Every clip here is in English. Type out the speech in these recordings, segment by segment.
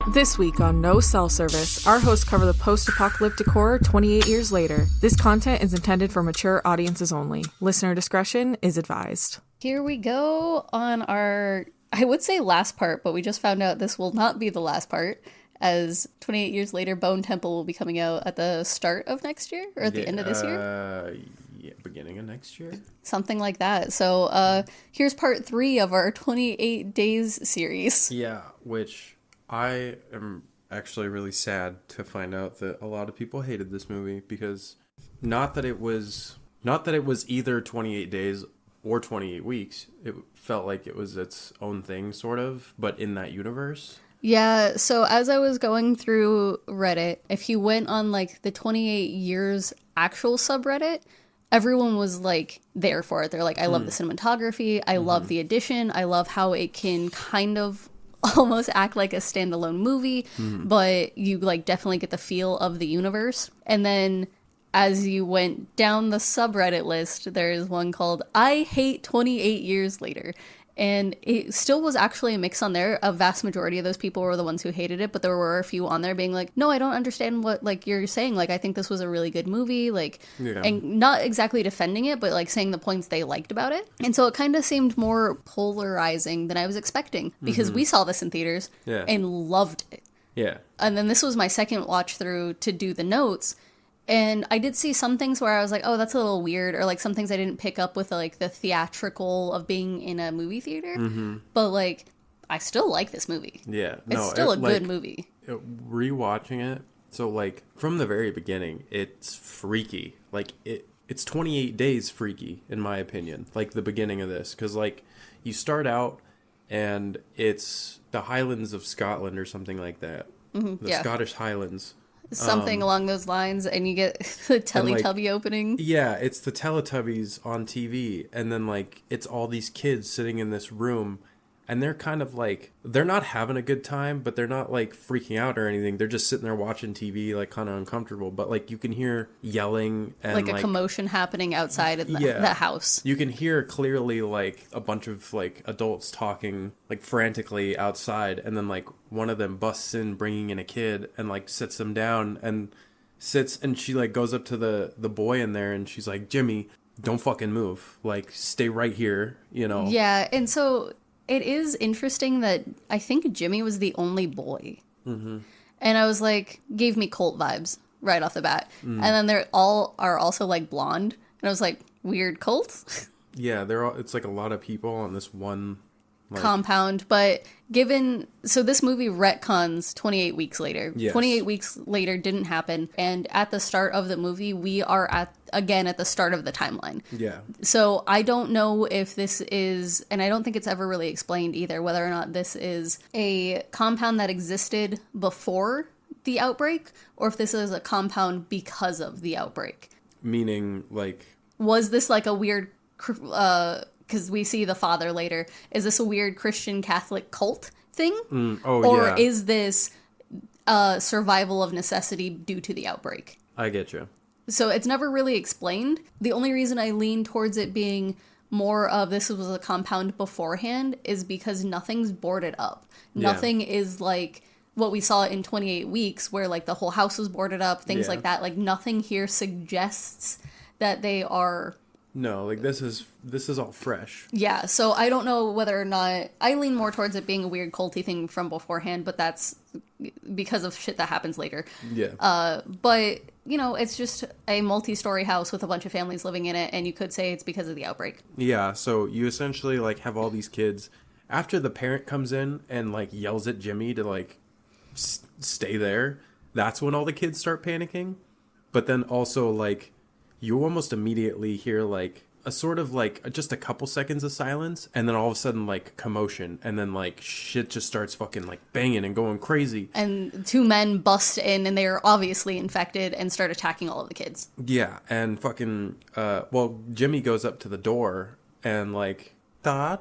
This week on No Cell Service, our hosts cover the post-apocalyptic horror 28 years later. This content is intended for mature audiences only. Listener discretion is advised. Here we go on our, I would say last part, but we just found out this will not be the last part, as 28 years later, Bone Temple will be coming out at the start of next year, or at the end of this year? Yeah, beginning of next year. Something like that. So here's part 3 of our 28 Days series. Yeah, which I am actually really sad to find out that a lot of people hated this movie, because not that it was either 28 days or 28 weeks. It felt like it was its own thing, sort of, but in that universe. Yeah, so as I was going through Reddit, if you went on like the 28 years actual subreddit, everyone was like there for it. They're like, I love the cinematography, I love the addition, I love how it can kind of almost act like a standalone movie, but you like definitely get the feel of the universe. And then as you went down the subreddit list, there's one called I Hate 28 Years Later. And it still was actually a mix on there. A vast majority of those people were the ones who hated it, but there were a few on there being like, no, I don't understand what like you're saying. Like, I think this was a really good movie, like, and not exactly defending it, but like saying the points they liked about it. And so it kind of seemed more polarizing than I was expecting, because we saw this in theaters and loved it. Yeah. And then this was my second watch through to do the notes. And I did see some things where I was like, oh, that's a little weird. Or like some things I didn't pick up with like the theatrical of being in a movie theater. But like, I still like this movie. Yeah. It's still a good movie. Rewatching it, so like from the very beginning, it's freaky. Like it's 28 days freaky, in my opinion. Like the beginning of this. Because like you start out and it's the Highlands of Scotland or something like that. The Scottish Highlands. Something along those lines, and you get the Teletubby opening. Yeah, it's the Teletubbies on TV, and then, like, it's all these kids sitting in this room, and they're kind of, like, they're not having a good time, but they're not, like, freaking out or anything. They're just sitting there watching TV, like, kind of uncomfortable, but, like, you can hear yelling and, like, a commotion happening outside of the house. You can hear clearly, like, a bunch of, like, adults talking, like, frantically outside, and then, like, one of them busts in bringing in a kid and, like, sits them down and she, like, goes up to the boy in there, and she's like, Jimmy, don't fucking move. Like, stay right here, you know? Yeah, and so it is interesting that I think Jimmy was the only boy. And I was like, gave me cult vibes right off the bat. And then they're all are also like blonde. And I was like, weird cult? Yeah, it's like a lot of people on this one compound. But so this movie retcons 28 weeks later. Yes. 28 weeks later didn't happen. And at the start of the movie, we are at the start of the timeline. Yeah. So I don't know if this is, and I don't think it's ever really explained either, whether or not this is a compound that existed before the outbreak, or if this is a compound because of the outbreak. Meaning, like, was this like a weird, because we see the father later, is this a weird Christian Catholic cult thing? Or is this survival of necessity due to the outbreak? I get you. So it's never really explained. The only reason I lean towards it being more of this was a compound beforehand is because nothing's boarded up. Nothing is like what we saw in 28 weeks where like the whole house was boarded up, things like that. Like nothing here suggests that they are... No, like this is all fresh. Yeah, so I don't know whether or not... I lean more towards it being a weird culty thing from beforehand, but that's because of shit that happens later. Yeah. But, you know, it's just a multi-story house with a bunch of families living in it, and you could say it's because of the outbreak. Yeah, so you essentially, like, have all these kids. After the parent comes in and, like, yells at Jimmy to, like, stay there, that's when all the kids start panicking. But then also, like, you almost immediately hear, like, a sort of, like, just a couple seconds of silence, and then all of a sudden, like, commotion, and then, like, shit just starts fucking, like, banging and going crazy. And 2 men bust in, and they are obviously infected, and start attacking all of the kids. Yeah, and fucking, Jimmy goes up to the door, and, like, Dad?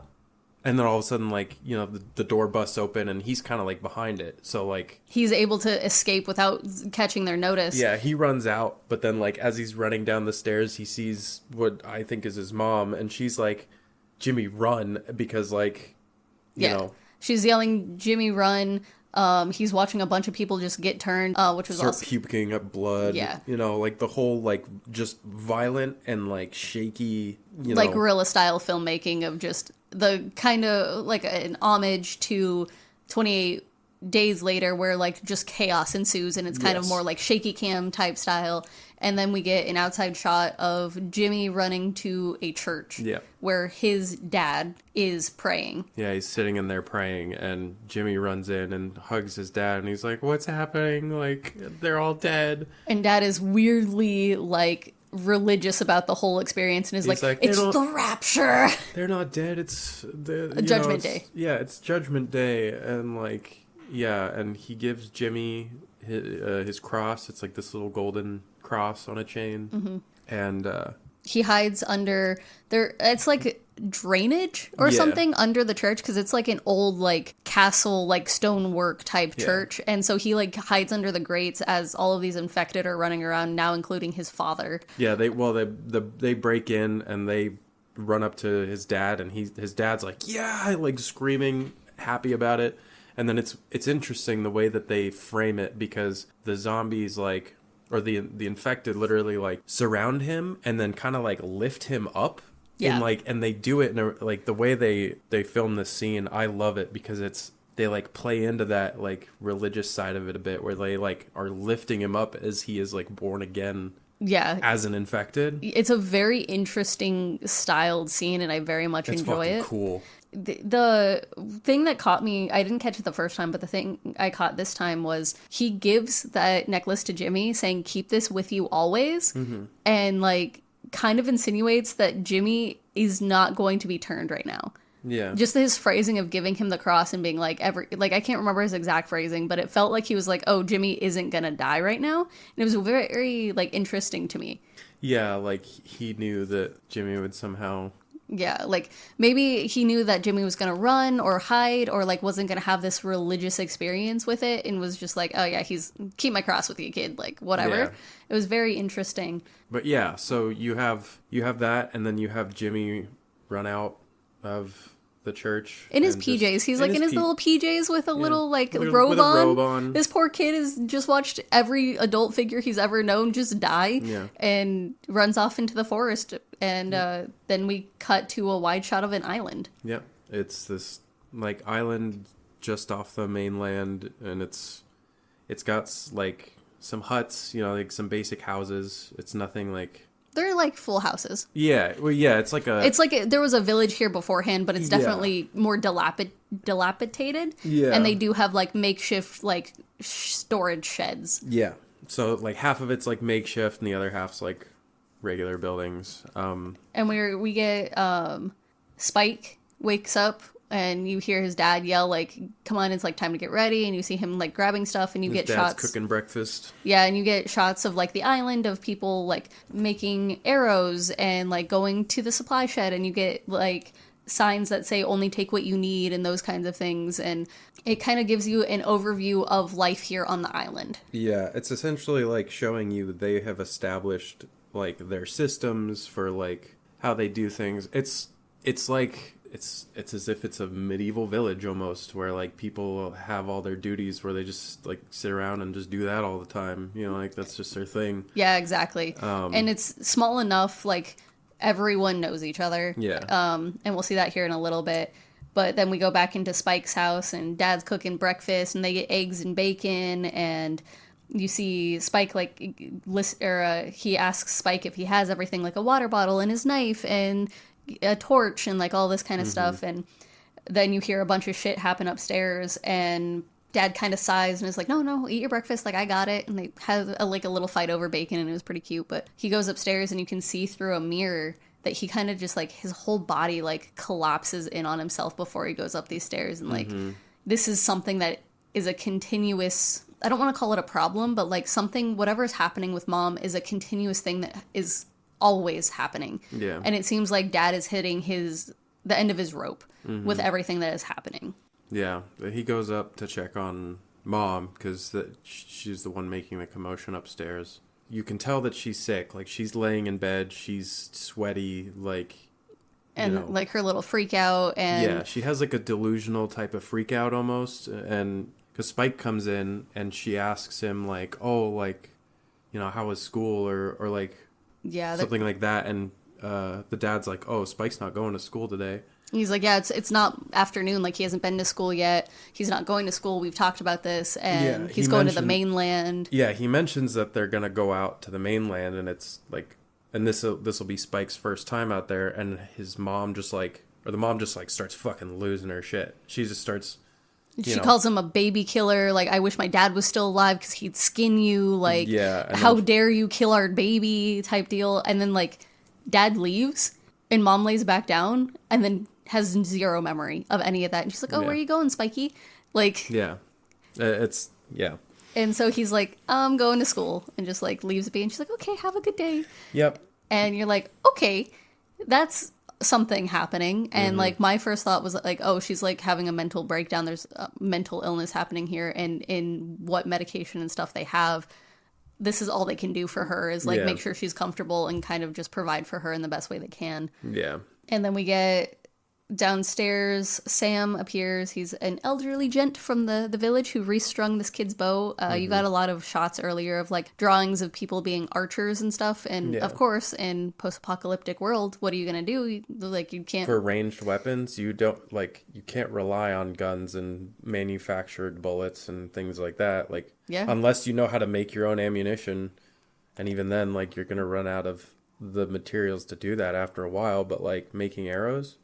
And then all of a sudden, like, you know, the door busts open and he's kind of, like, behind it. So, like... He's able to escape without catching their notice. Yeah, he runs out. But then, like, as he's running down the stairs, he sees what I think is his mom. And she's like, Jimmy, run. Because, like, you know... She's yelling, Jimmy, run. He's watching a bunch of people just get turned, which was Start also puking up blood. Yeah. You know, like the whole, like, just violent and, like, shaky, you like know. guerrilla style filmmaking of just the kind of like an homage to 28 Days Later, where like just chaos ensues and it's kind of Yes. more like shaky cam type style. And then we get an outside shot of Jimmy running to a church Yeah. where his dad is praying. Yeah, he's sitting in there praying, and Jimmy runs in and hugs his dad, and he's like, "What's happening? Like, they're all dead." And dad is weirdly like religious about the whole experience and is He's like, it's "They the don't- rapture. They're not dead. It's the Judgment Day. Yeah, it's Judgment Day, and like, yeah, and he gives Jimmy his cross. It's like this little golden cross on a chain, and He hides under there. It's like drainage or Yeah. something under the church because it's like an old like castle like stonework type Yeah. church, and so he like hides under the grates as all of these infected are running around now, including his father. yeah, they break in and they run up to his dad, and his dad's like, yeah, like screaming, happy about it. And then it's interesting the way that they frame it, because the zombies like, or the infected literally like surround him and then kind of like lift him up. Yeah. And like, and they do it in a, like the way they film this scene. I love it because they like play into that like religious side of it a bit, where they like are lifting him up as he is like born again Yeah, as an infected. it's a very interesting styled scene, and I very much It's enjoy fucking it. cool. The thing that caught me, I didn't catch it the first time, but the thing I caught this time was he gives that necklace to Jimmy saying, keep this with you always. And like kind of insinuates that Jimmy is not going to be turned right now. Yeah. Just his phrasing of giving him the cross and being like, I can't remember his exact phrasing, but it felt like he was like, oh, Jimmy isn't going to die right now. And it was very, very like interesting to me. Yeah, like he knew that Jimmy would somehow. Yeah, like maybe he knew that Jimmy was going to run or hide or like wasn't going to have this religious experience with it and was just like, oh yeah, keep my cross with you, kid, like whatever. Yeah. It was very interesting. But yeah, so you have that, and then you have Jimmy run out of the church In his and PJs. just- He's like in his P- little PJs with a little like With a robe robe on. on. This poor kid has just watched every adult figure he's ever known just die Yeah. and runs off into the forest. And then we cut to a wide shot of an island. Yep, it's this like island just off the mainland, and it's got like some huts, you know, like some basic houses. It's nothing like. They're like full houses. Yeah, well, yeah, it's like a. It's like there was a village here beforehand, but it's Yeah. definitely more dilapidated. Yeah. And they do have like makeshift like storage sheds. Yeah, so like half of it's like makeshift, and the other half's like regular buildings. And we get Spike wakes up and you hear his dad yell like, come on, it's like time to get ready, and you see him like grabbing stuff, and you His get dad's shots cooking breakfast. Yeah, and you get shots of like the island of people like making arrows and like going to the supply shed, and you get like signs that say only take what you need and those kinds of things, and it kind of gives you an overview of life here on the island. Yeah, it's essentially like showing you they have established like their systems for like how they do things. It's like it's as if it's a medieval village almost, where like people have all their duties where they just like sit around and just do that all the time. You know, like that's just their thing. Yeah, exactly. And it's small enough like everyone knows each other. Yeah. And we'll see that here in a little bit. But then we go back into Spike's house, and Dad's cooking breakfast, and they get eggs and bacon, and you see Spike like he asks Spike if he has everything, like a water bottle and his knife and a torch and like all this kind of stuff. And then you hear a bunch of shit happen upstairs, and Dad kind of sighs and is like, no, eat your breakfast, like I got it. And they have a little fight over bacon, and it was pretty cute. But he goes upstairs, and you can see through a mirror that he kind of just like his whole body like collapses in on himself before he goes up these stairs. And like this is something that is a continuous, I don't want to call it a problem, but like something, whatever is happening with Mom is a continuous thing that is always happening. Yeah. And it seems like Dad is hitting the end of his rope with everything that is happening. Yeah, he goes up to check on Mom because she's the one making the commotion upstairs. You can tell that she's sick. Like, she's laying in bed, she's sweaty, like, And like her little freak out, and yeah, she has like a delusional type of freak out almost, and because Spike comes in and she asks him like, oh, like, you know, how was school or like something like that. And the dad's like, oh, Spike's not going to school today. He's like, yeah, it's not afternoon. Like, he hasn't been to school yet. He's not going to school. We've talked about this. And he's going to the mainland. Yeah, he mentions that they're going to go out to the mainland. And it's like, and this will be Spike's first time out there. And his mom just like, or the mom just like starts fucking losing her shit. She just starts... She calls him a baby killer. Like, I wish my dad was still alive because he'd skin you. Like, how dare you kill our baby type deal. And then, like, dad leaves and mom lays back down and then has zero memory of any of that. And she's like, oh, where are you going, Spikey? Like, And so he's like, I'm going to school, and just, like, leaves it be. And she's like, okay, have a good day. Yep. And you're like, okay, that's something happening. And like, my first thought was like, oh, she's like having a mental breakdown. There's mental illness happening here, and in what medication and stuff they have, this is all they can do for her is like make sure she's comfortable and kind of just provide for her in the best way they can. Yeah. And then we get downstairs, Sam appears. He's an elderly gent from the village who restrung this kid's bow. You got a lot of shots earlier of like drawings of people being archers and stuff. And of course, in post-apocalyptic world, what are you going to do? Like, you can't... For ranged weapons, you can't rely on guns and manufactured bullets and things like that. Like, unless you know how to make your own ammunition. And even then, like, you're going to run out of the materials to do that after a while. But like making arrows...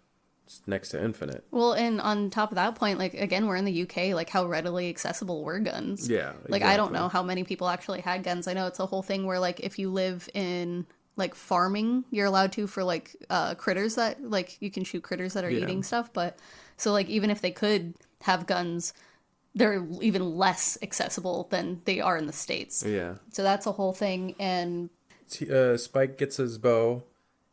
It's next to infinite. Well, and on top of that point, like, again, we're in the UK, like, how readily accessible were guns? Yeah, exactly. Like, I don't know how many people actually had guns. I know it's a whole thing where, like, if you live in, like, farming, you're allowed to for, like, critters that, like, you can shoot critters that are eating stuff. But, so, like, even if they could have guns, they're even less accessible than they are in the States. Yeah. So that's a whole thing, and... Spike gets his bow,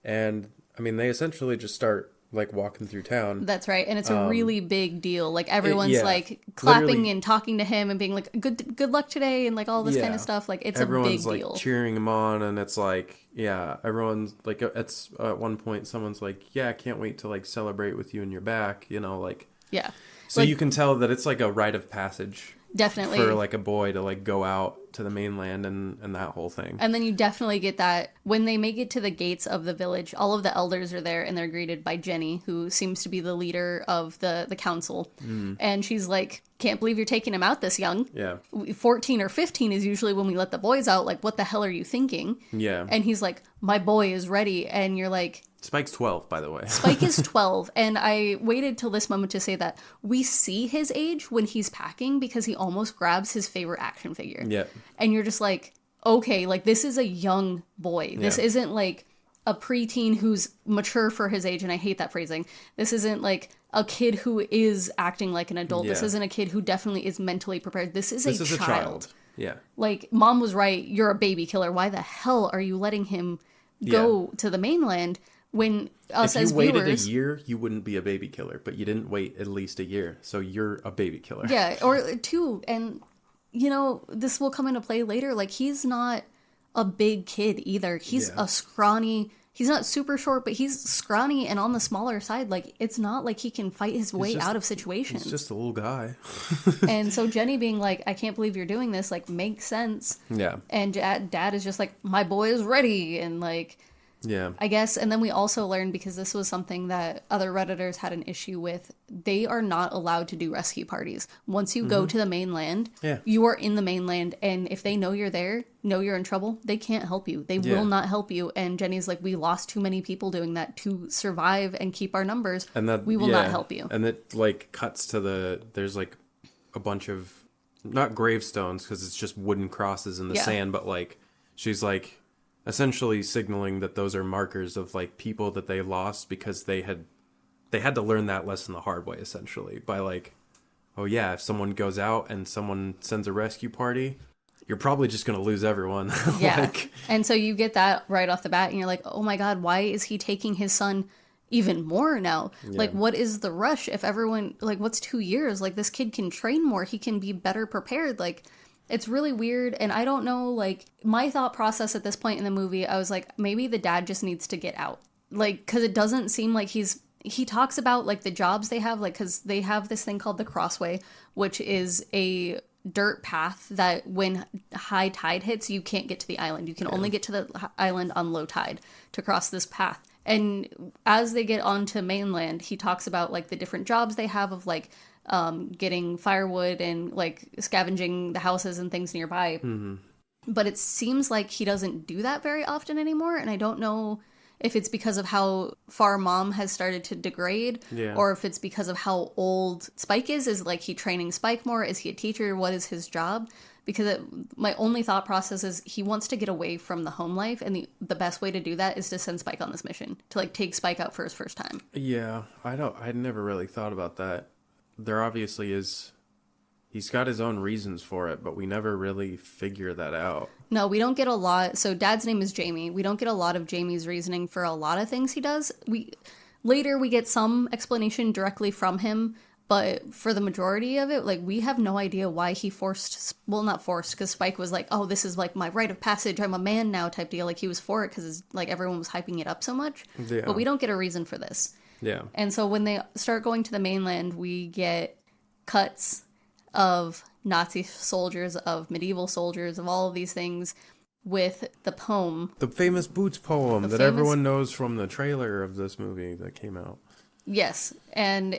and, I mean, they essentially just start... like walking through town. That's right. And it's a really big deal. Like, everyone's like clapping literally, and talking to him and being like, good luck today, and like all this kind of stuff. Like, it's everyone's a big deal. Like cheering him on, and it's like, everyone's like, it's at one point someone's like, I can't wait to like celebrate with you and you're back, you know, like. Yeah. So like, you can tell that it's like a rite of passage. Definitely. For like a boy to like go out to the mainland and that whole thing. And then you definitely get that when they make it to the gates of the village, all of the elders are there and they're greeted by Jenny, who seems to be the leader of the council. And she's like, can't believe you're taking him out this young. Yeah. 14 or 15 is usually when we let the boys out. Like, what the hell are you thinking? Yeah. And he's like, my boy is ready. And you're like... Spike's 12, by the way. Spike is 12, and I waited till this moment to say that we see his age when he's packing because he almost grabs his favorite action figure. Yeah. And you're just like, okay, like, this is a young boy. This isn't like a preteen who's mature for his age, and I hate that phrasing. This isn't like a kid who is acting like an adult. This isn't a kid who definitely is mentally prepared. This is a child. Yeah. Like, mom was right, you're a baby killer. Why the hell are you letting him go to the mainland? When us as viewers... If you waited a year, you wouldn't be a baby killer, but you didn't wait at least a year, so you're a baby killer. Yeah, or 2, and, you know, this will come into play later, like, he's not a big kid either. He's a scrawny... He's not super short, but he's scrawny and on the smaller side. Like, it's not like he can fight his way out of situations. He's just a little guy. And so Jenny being like, I can't believe you're doing this, like, makes sense. Yeah. And dad is just like, my boy is ready, and, like... Yeah. I guess, and then we also learned, because this was something that other Redditors had an issue with, they are not allowed to do rescue parties. Once you go to the mainland, you are in the mainland, and if they know you're there, know you're in trouble, they can't help you. They will not help you. And Jenny's like, we lost too many people doing that to survive and keep our numbers. And that we will not help you. And it like cuts to there's like a bunch of, not gravestones, because it's just wooden crosses in the sand, but like, she's like, essentially signaling that those are markers of like people that they lost because they had to learn that lesson the hard way, essentially, by like, oh yeah, if someone goes out and someone sends a rescue party, you're probably just going to lose everyone. Yeah. Like, and so you get that right off the bat, and you're like, oh my God, why is he taking his son even more now? Like, what is the rush? If everyone, like, what's 2 years? Like, this kid can train more. He can be better prepared. Like, it's really weird, and I don't know, like, my thought process at this point in the movie, I was like, maybe the dad just needs to get out. Like, because it doesn't seem like he's he talks about like the jobs they have, like, because they have this thing called the Crossway, which is a dirt path that when high tide hits, you can't get to the island. You can only get to the island on low tide to cross this path. And as they get onto mainland, he talks about like the different jobs they have of like getting firewood and like scavenging the houses and things nearby. But it seems like he doesn't do that very often anymore, and I don't know if it's because of how far Mom has started to degrade, or if it's because of how old Spike is like he training Spike more? Is he a teacher? What is his job? Because my only thought process is he wants to get away from the home life, and the best way to do that is to send Spike on this mission, to like take Spike out for his first time. Yeah, I'd never really thought about that. There obviously is, he's got his own reasons for it, but we never really figure that out. No, we don't get a lot. So Dad's name is Jamie. We don't get a lot of Jamie's reasoning for a lot of things he does. Later we get some explanation directly from him, but for the majority of it, like, we have no idea why he not forced, because Spike was like, oh, this is like my rite of passage, I'm a man now type deal. Like, he was for it because like everyone was hyping it up so much. Yeah. But we don't get a reason for this. Yeah. And so when they start going to the mainland, we get cuts of Nazi soldiers, of medieval soldiers, of all of these things with the poem. The famous Boots poem that everyone knows from the trailer of this movie that came out. Yes. And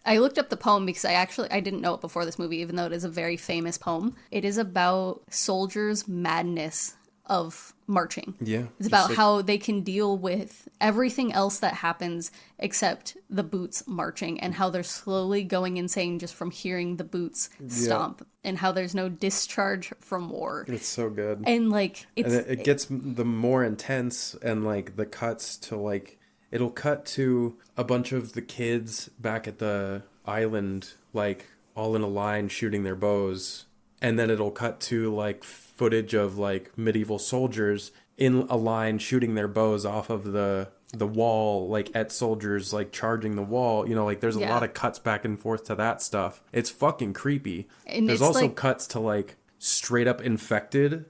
I looked up the poem because I didn't know it before this movie, even though it is a very famous poem. It is about soldiers' madness of marching. Yeah. It's about how they can deal with everything else that happens except the boots marching, and how they're slowly going insane just from hearing the boots stomp, and how there's no discharge from war. It's so good. And like it gets the more intense, and like the cuts to like, it'll cut to a bunch of the kids back at the island, like all in a line shooting their bows, and then it'll cut to like footage of like medieval soldiers in a line shooting their bows off of the wall, like at soldiers like charging the wall. You know, like there's a lot of cuts back and forth to that stuff. It's fucking creepy. And there's also like cuts to like straight up infected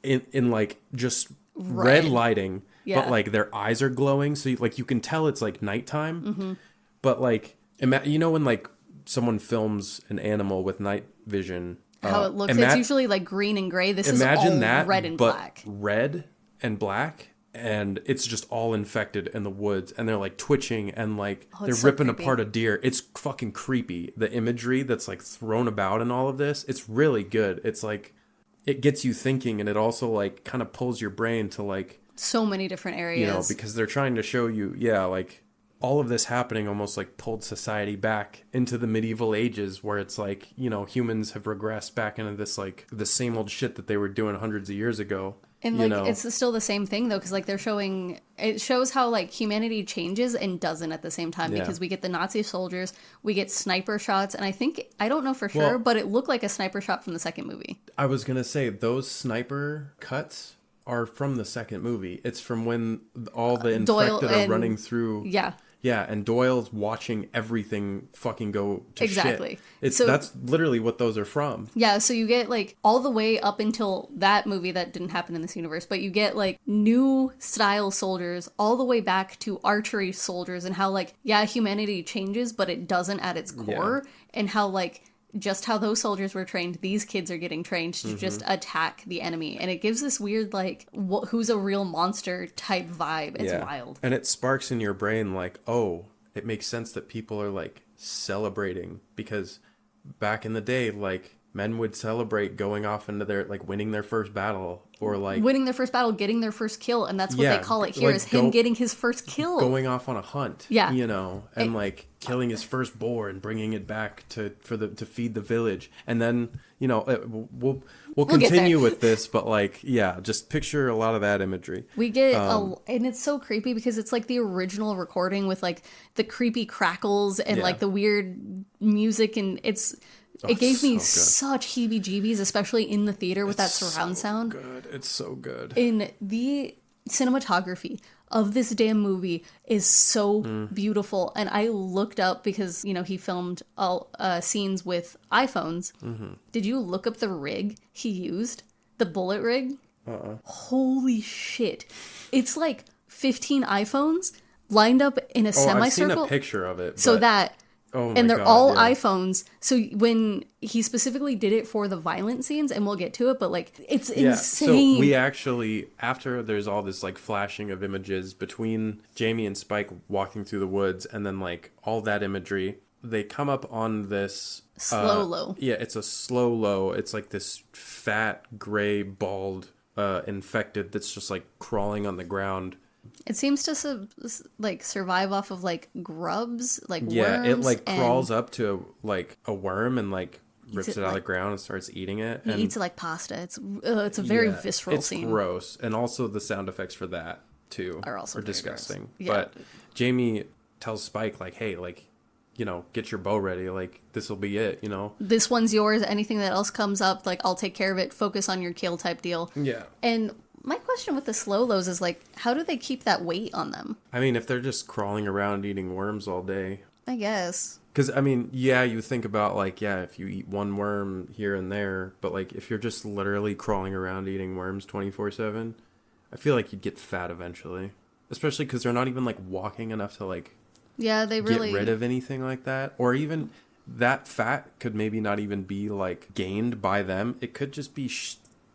in like just red lighting, but like their eyes are glowing, so you can tell it's like nighttime. But like you know when like someone films an animal with night vision, how it looks, it's usually like green and gray. This is all that, red and black. Red and black, and it's just all infected in the woods, and they're like twitching, and like they're ripping apart a deer. It's fucking creepy. The imagery that's like thrown about in all of this, it's really good. It's like, it gets you thinking, and it also like kind of pulls your brain to like so many different areas. You know, because they're trying to show you, like all of this happening almost like pulled society back into the medieval ages, where it's like, you know, humans have regressed back into this like the same old shit that they were doing hundreds of years ago. And like, it's still the same thing though, because like it shows how like humanity changes and doesn't at the same time, because we get the Nazi soldiers, we get sniper shots, and I don't know for sure, but it looked like a sniper shot from the second movie. I was gonna say, those sniper cuts are from the second movie. It's from when all the infected are running through. Yeah, and Doyle's watching everything fucking go to shit. That's literally what those are from. Yeah, so you get like all the way up until that movie that didn't happen in this universe, but you get like new style soldiers all the way back to archery soldiers, and how like, humanity changes, but it doesn't at its core, and how like just how those soldiers were trained, these kids are getting trained to just attack the enemy. And it gives this weird, like, who's a real monster type vibe. It's wild. And it sparks in your brain, like, oh, it makes sense that people are, like, celebrating. Because back in the day, like, men would celebrate going off into their, like, winning their first battle. Or, like, winning their first battle, getting their first kill. And that's what they call it here, like, is him getting his first kill. Going off on a hunt. Yeah. You know, and, like, killing his first boar and bringing it back to feed the village. And then, you know, we'll continue with this, but like, just picture a lot of that imagery. We get and it's so creepy because it's like the original recording with like the creepy crackles and like the weird music, and it gave me such heebie-jeebies, especially in the theater with that surround sound. It's so good. In the cinematography of this damn movie is so beautiful. And I looked up, because, you know, he filmed all scenes with iPhones. Did you look up the rig he used? The bullet rig? Holy shit. It's like 15 iPhones lined up in a I've seen semicircle. a picture of it. So but- that, Oh my and they're God, all yeah. iPhones. So when he specifically did it for the violent scenes, and we'll get to it, but like it's insane. So we actually, after there's all this like flashing of images between Jamie and Spike walking through the woods, and then like all that imagery, they come up on this slow-lo. Yeah, it's a slow-lo. It's like this fat, gray, bald, infected that's just like crawling on the ground. It seems to survive off of like grubs, like Yeah, worms. it like and crawls up to like a worm and like rips it, it out of the like- ground and starts eating it. He And eats it like pasta. It's a very yeah, visceral it's scene. gross, and also the sound effects for that too Are also very disgusting. gross. Yeah. But Jamie tells Spike like, "Hey, like, you know, get your bow ready. Like, this will be it. You know." This one's yours. Anything that else comes up, like I'll take care of it. Focus on your kill type deal. Yeah. And my question with the slow-los is like, how do they keep that weight on them? I mean, if they're just crawling around eating worms all day. I guess. Because, I mean, yeah, you think about, like, yeah, if you eat one worm here and there, but, like, if you're just literally crawling around eating worms 24/7, I feel like you'd get fat eventually. Especially because they're not even, like, walking enough to, like, Yeah, they really get rid of anything like that. Or even that fat could maybe not even be, like, gained by them. It could just be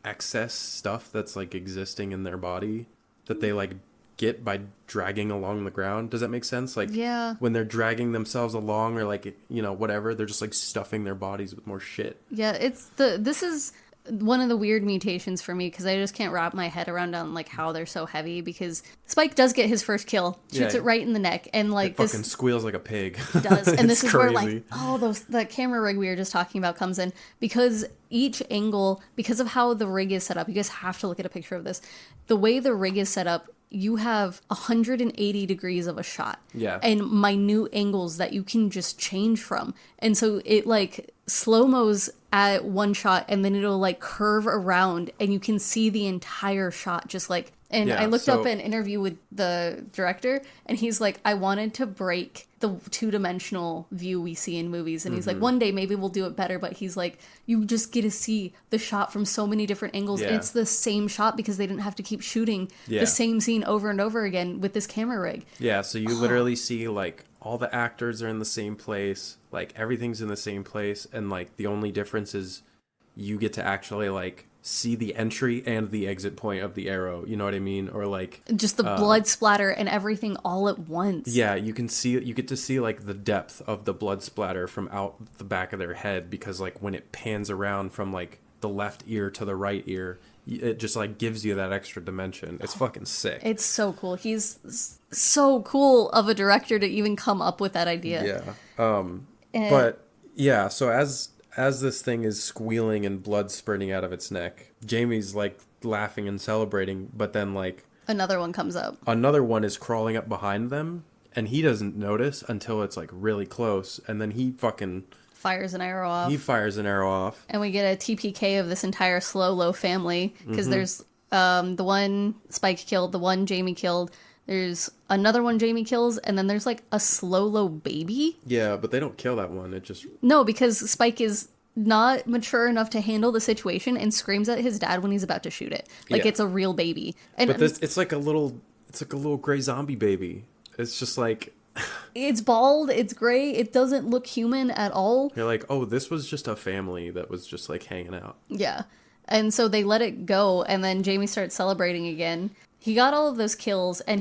excess stuff that's, like, existing in their body that they, like, get by dragging along the ground. Does that make sense? Like, Yeah. when they're dragging themselves along or like, you know, whatever, they're just like stuffing their bodies with more shit. Yeah, this is one of the weird mutations for me because I just can't wrap my head around on like how they're so heavy because Spike does get his first kill, shoots Yeah. it right in the neck, and like It fucking squeals like a pig. does, and this It's is where crazy. like that camera rig we were just talking about comes in because each angle, because of how the rig is set up, you guys have to look at a picture of this. The way the rig is set up, you have 180 degrees of a shot. Yeah. And minute angles that you can just change from. And so it like slow-mos at one shot and then it'll like curve around and you can see the entire shot just like, and Yeah, I looked so- up an interview with the director and he's like, I wanted to break the two-dimensional view we see in movies. And he's like, one day maybe we'll do it better. But he's like, you just get to see the shot from so many different angles. And Yeah. it's the same shot because they didn't have to keep shooting Yeah. the same scene over and over again with this camera rig. Yeah, so you literally see like all the actors are in the same place, like everything's in the same place, and like the only difference is you get to actually like see the entry and the exit point of the arrow, you know what I mean? Or like Just the blood splatter and everything all at once. yeah, you get to see like the depth of the blood splatter from out the back of their head because like when it pans around from like the left ear to the right ear, it just like gives you that extra dimension. It's fucking sick. It's so cool. He's so cool of a director to even come up with that idea. Yeah. But yeah, so as this thing is squealing and blood spurting out of its neck, Jamie's like laughing and celebrating, but then like Another one comes up. another one is crawling up behind them and he doesn't notice until it's like really close, and then he Fires an arrow off. fires an arrow off. And we get a TPK of this entire slow-lo family because there's the one Spike killed, the one Jamie killed, there's another one Jamie kills, and then there's like a slow-lo baby. Yeah, but they don't kill that one. It just No, because Spike is not mature enough to handle the situation and screams at his dad when he's about to shoot it. Like Yeah. it's a real baby. And but this it's like a little gray zombie baby. It's just like it's bald, it's gray, it doesn't look human at all. you're like, "Oh, this was just a family that was just like hanging out." Yeah. And so they let it go, and then Jamie starts celebrating again. He got all of those kills, and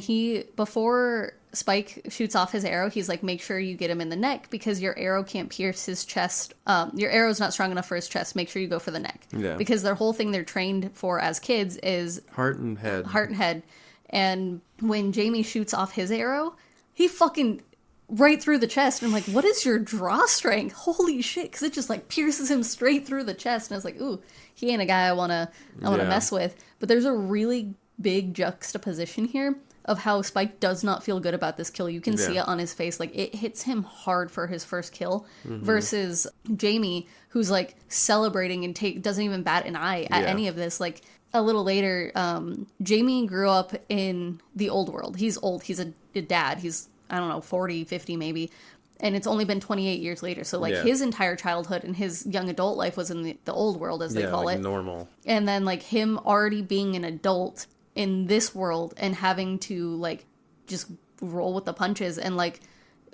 before Spike shoots off his arrow, he's like, make sure you get him in the neck, because your arrow can't pierce his chest. Your arrow's not strong enough for his chest. Make sure you go for the neck. Yeah. Because their whole thing they're trained for as kids is Heart and head. heart and head. And when Jamie shoots off his arrow, he fucking right through the chest. And I'm like, what is your draw strength? Holy shit. Because it just like pierces him straight through the chest. And I was like, ooh, he ain't a guy I want to Yeah. mess with. But there's a really big juxtaposition here of how Spike does not feel good about this kill. You can see Yeah. it on his face. Like, it hits him hard for his first kill versus Jamie, who's like celebrating and doesn't even bat an eye at Yeah. any of this. Like, a little later, Jamie grew up in the old world. He's old. He's a dad. He's, I don't know, 40, 50 maybe. And it's only been 28 years later. So, like, Yeah. his entire childhood and his young adult life was in the old world, as they Yeah, call like it. normal. And then, like, him already being an adult in this world and having to, like, just roll with the punches. And like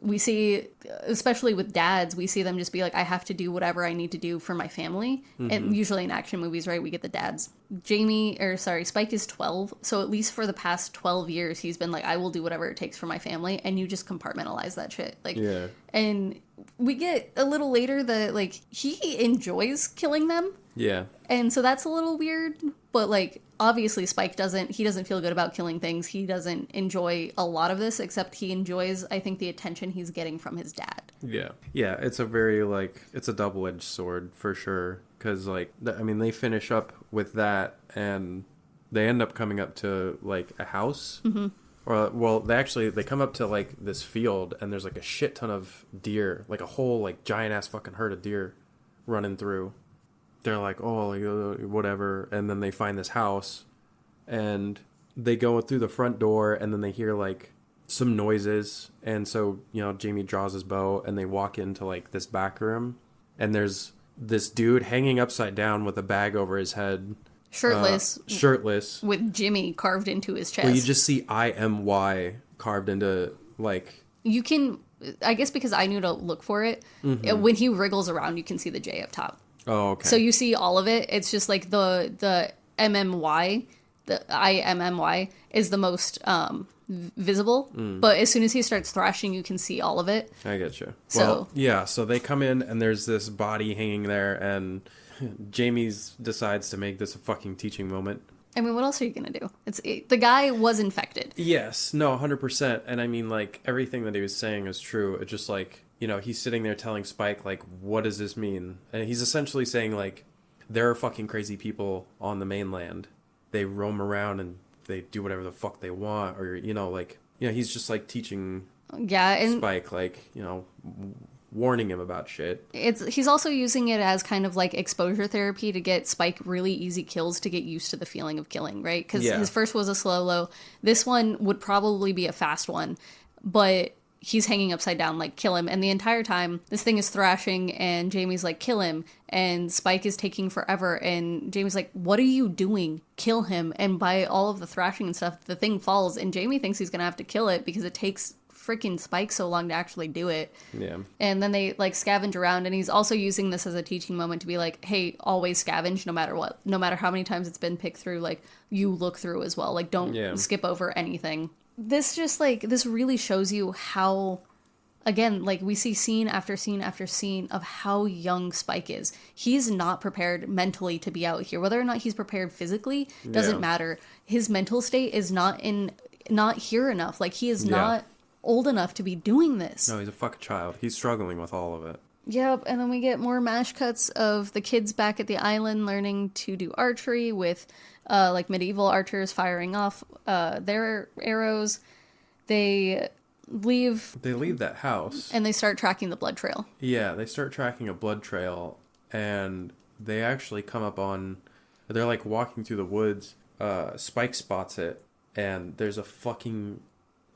we see, especially with dads, we see them just be like, I have to do whatever I need to do for my family. And usually in action movies, right, we get the dads. Spike is 12, so at least for the past 12 years he's been like, I will do whatever it takes for my family, and you just compartmentalize that shit. Like, yeah. And we get a little later that like he enjoys killing them. Yeah. And so that's a little weird, but like obviously Spike doesn't feel good about killing things. He doesn't enjoy a lot of this, except he enjoys, I think, the attention he's getting from his dad. Yeah. Yeah, it's a very like, it's a double-edged sword for sure, because like, I mean, they finish up with that and they end up coming up to like a house. Or, well, they come up to like this field and there's like a shit ton of deer, like a whole like giant ass fucking herd of deer running through. They're like, oh, like, whatever. And then they find this house and they go through the front door and then they hear like some noises. And so, you know, Jamie draws his bow and they walk into like this back room and there's this dude hanging upside down with a bag over his head. Shirtless. With Jimmy carved into his chest. Well, you just see IMY carved into like... You can, I guess because I knew to look for it, when he wriggles around, you can see the J up top. Oh, okay. So you see all of it. It's just like the MMY, the IMMY is the most visible. But as soon as he starts thrashing, you can see all of it. I get you. Well, yeah, so they come in and there's this body hanging there and Jamie's decides to make this a fucking teaching moment. I mean, what else are you going to do? The guy was infected. Yes, no, 100%. And I mean, like, everything that he was saying is true. It's just like, you know, he's sitting there telling Spike, like, what does this mean? And he's essentially saying, like, there are fucking crazy people on the mainland. They roam around and they do whatever the fuck they want. Or, you know, like, you know, he's just, like, teaching Spike, like, you know, warning him about shit. He's also using it as kind of like exposure therapy to get Spike really easy kills to get used to the feeling of killing, right? Because his first was a slow-low. This one would probably be a fast one, but he's hanging upside down, like, kill him. And the entire time, this thing is thrashing, and Jamie's like, kill him. And Spike is taking forever, and Jamie's like, what are you doing? Kill him. And by all of the thrashing and stuff, the thing falls, and Jamie thinks he's gonna have to kill it because it takes freaking Spike so long to actually do it. Yeah. And then they like scavenge around, and he's also using this as a teaching moment to be like, hey, always scavenge no matter what. No matter how many times it's been picked through, like, you look through as well. Like, don't skip over anything. This just like, this really shows you how, again, like, we see scene after scene after scene of how young Spike is. He's not prepared mentally to be out here. Whether or not he's prepared physically doesn't matter. His mental state is not here enough. Like, he is not old enough to be doing this. No, he's a fucking child. He's struggling with all of it. Yep, and then we get more mash cuts of the kids back at the island learning to do archery with like medieval archers firing off their arrows. They leave that house and they start tracking the blood trail. Yeah, they start tracking a blood trail, and they actually come up on, they're like walking through the woods. Spike spots it, and there's a fucking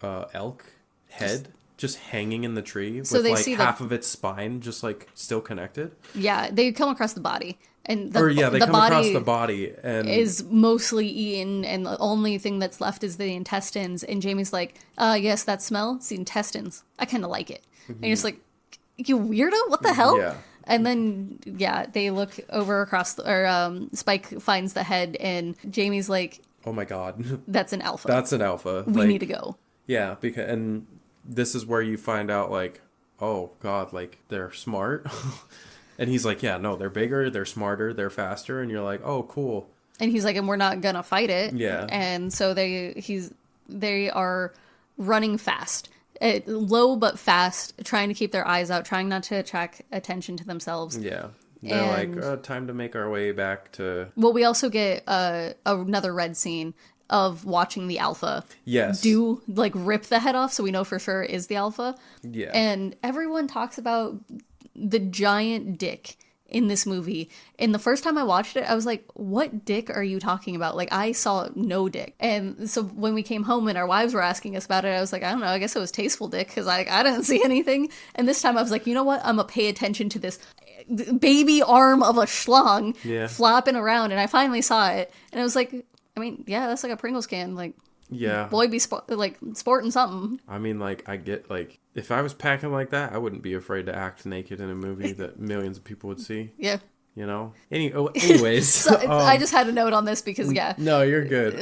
elk head just hanging in the tree with like half of its spine just like still connected. Yeah, they come across the body, and they come across the body and is mostly eaten, and the only thing that's left is the intestines. And Jamie's like, yes, that smell, it's the intestines. I kind of like it. And you're just like, you weirdo, what the hell? Yeah. And then they look over across Spike finds the head, and Jamie's like, oh my god, that's an alpha. That's an alpha. We need to go. Yeah, and this is where you find out, like, oh god, like, they're smart. And he's like, yeah, no, they're bigger, they're smarter, they're faster. And you're like, oh, cool. And he's like, and we're not gonna fight it. Yeah. And so they are running fast, low but fast, trying to keep their eyes out, trying not to attract attention to themselves. Yeah. They're like, time to make our way back to... Well, we also get another red scene of watching the alpha do, like, rip the head off, so we know for sure it is the alpha. Yeah. And everyone talks about the giant dick in this movie. And the first time I watched it, I was like, what dick are you talking about? Like, I saw no dick. And so when we came home and our wives were asking us about it, I was like, I don't know, I guess it was tasteful dick, because I didn't see anything. And this time I was like, you know what? I'm gonna pay attention to this baby arm of a schlong flapping around. And I finally saw it. And I was like, I mean, yeah, that's like a Pringles can. Like, Yeah. Boy be sporting something. I mean, like, I get, like, if I was packing like that, I wouldn't be afraid to act naked in a movie that millions of people would see. Yeah. You know? Anyways. So I just had a note on this because, yeah. No, you're good.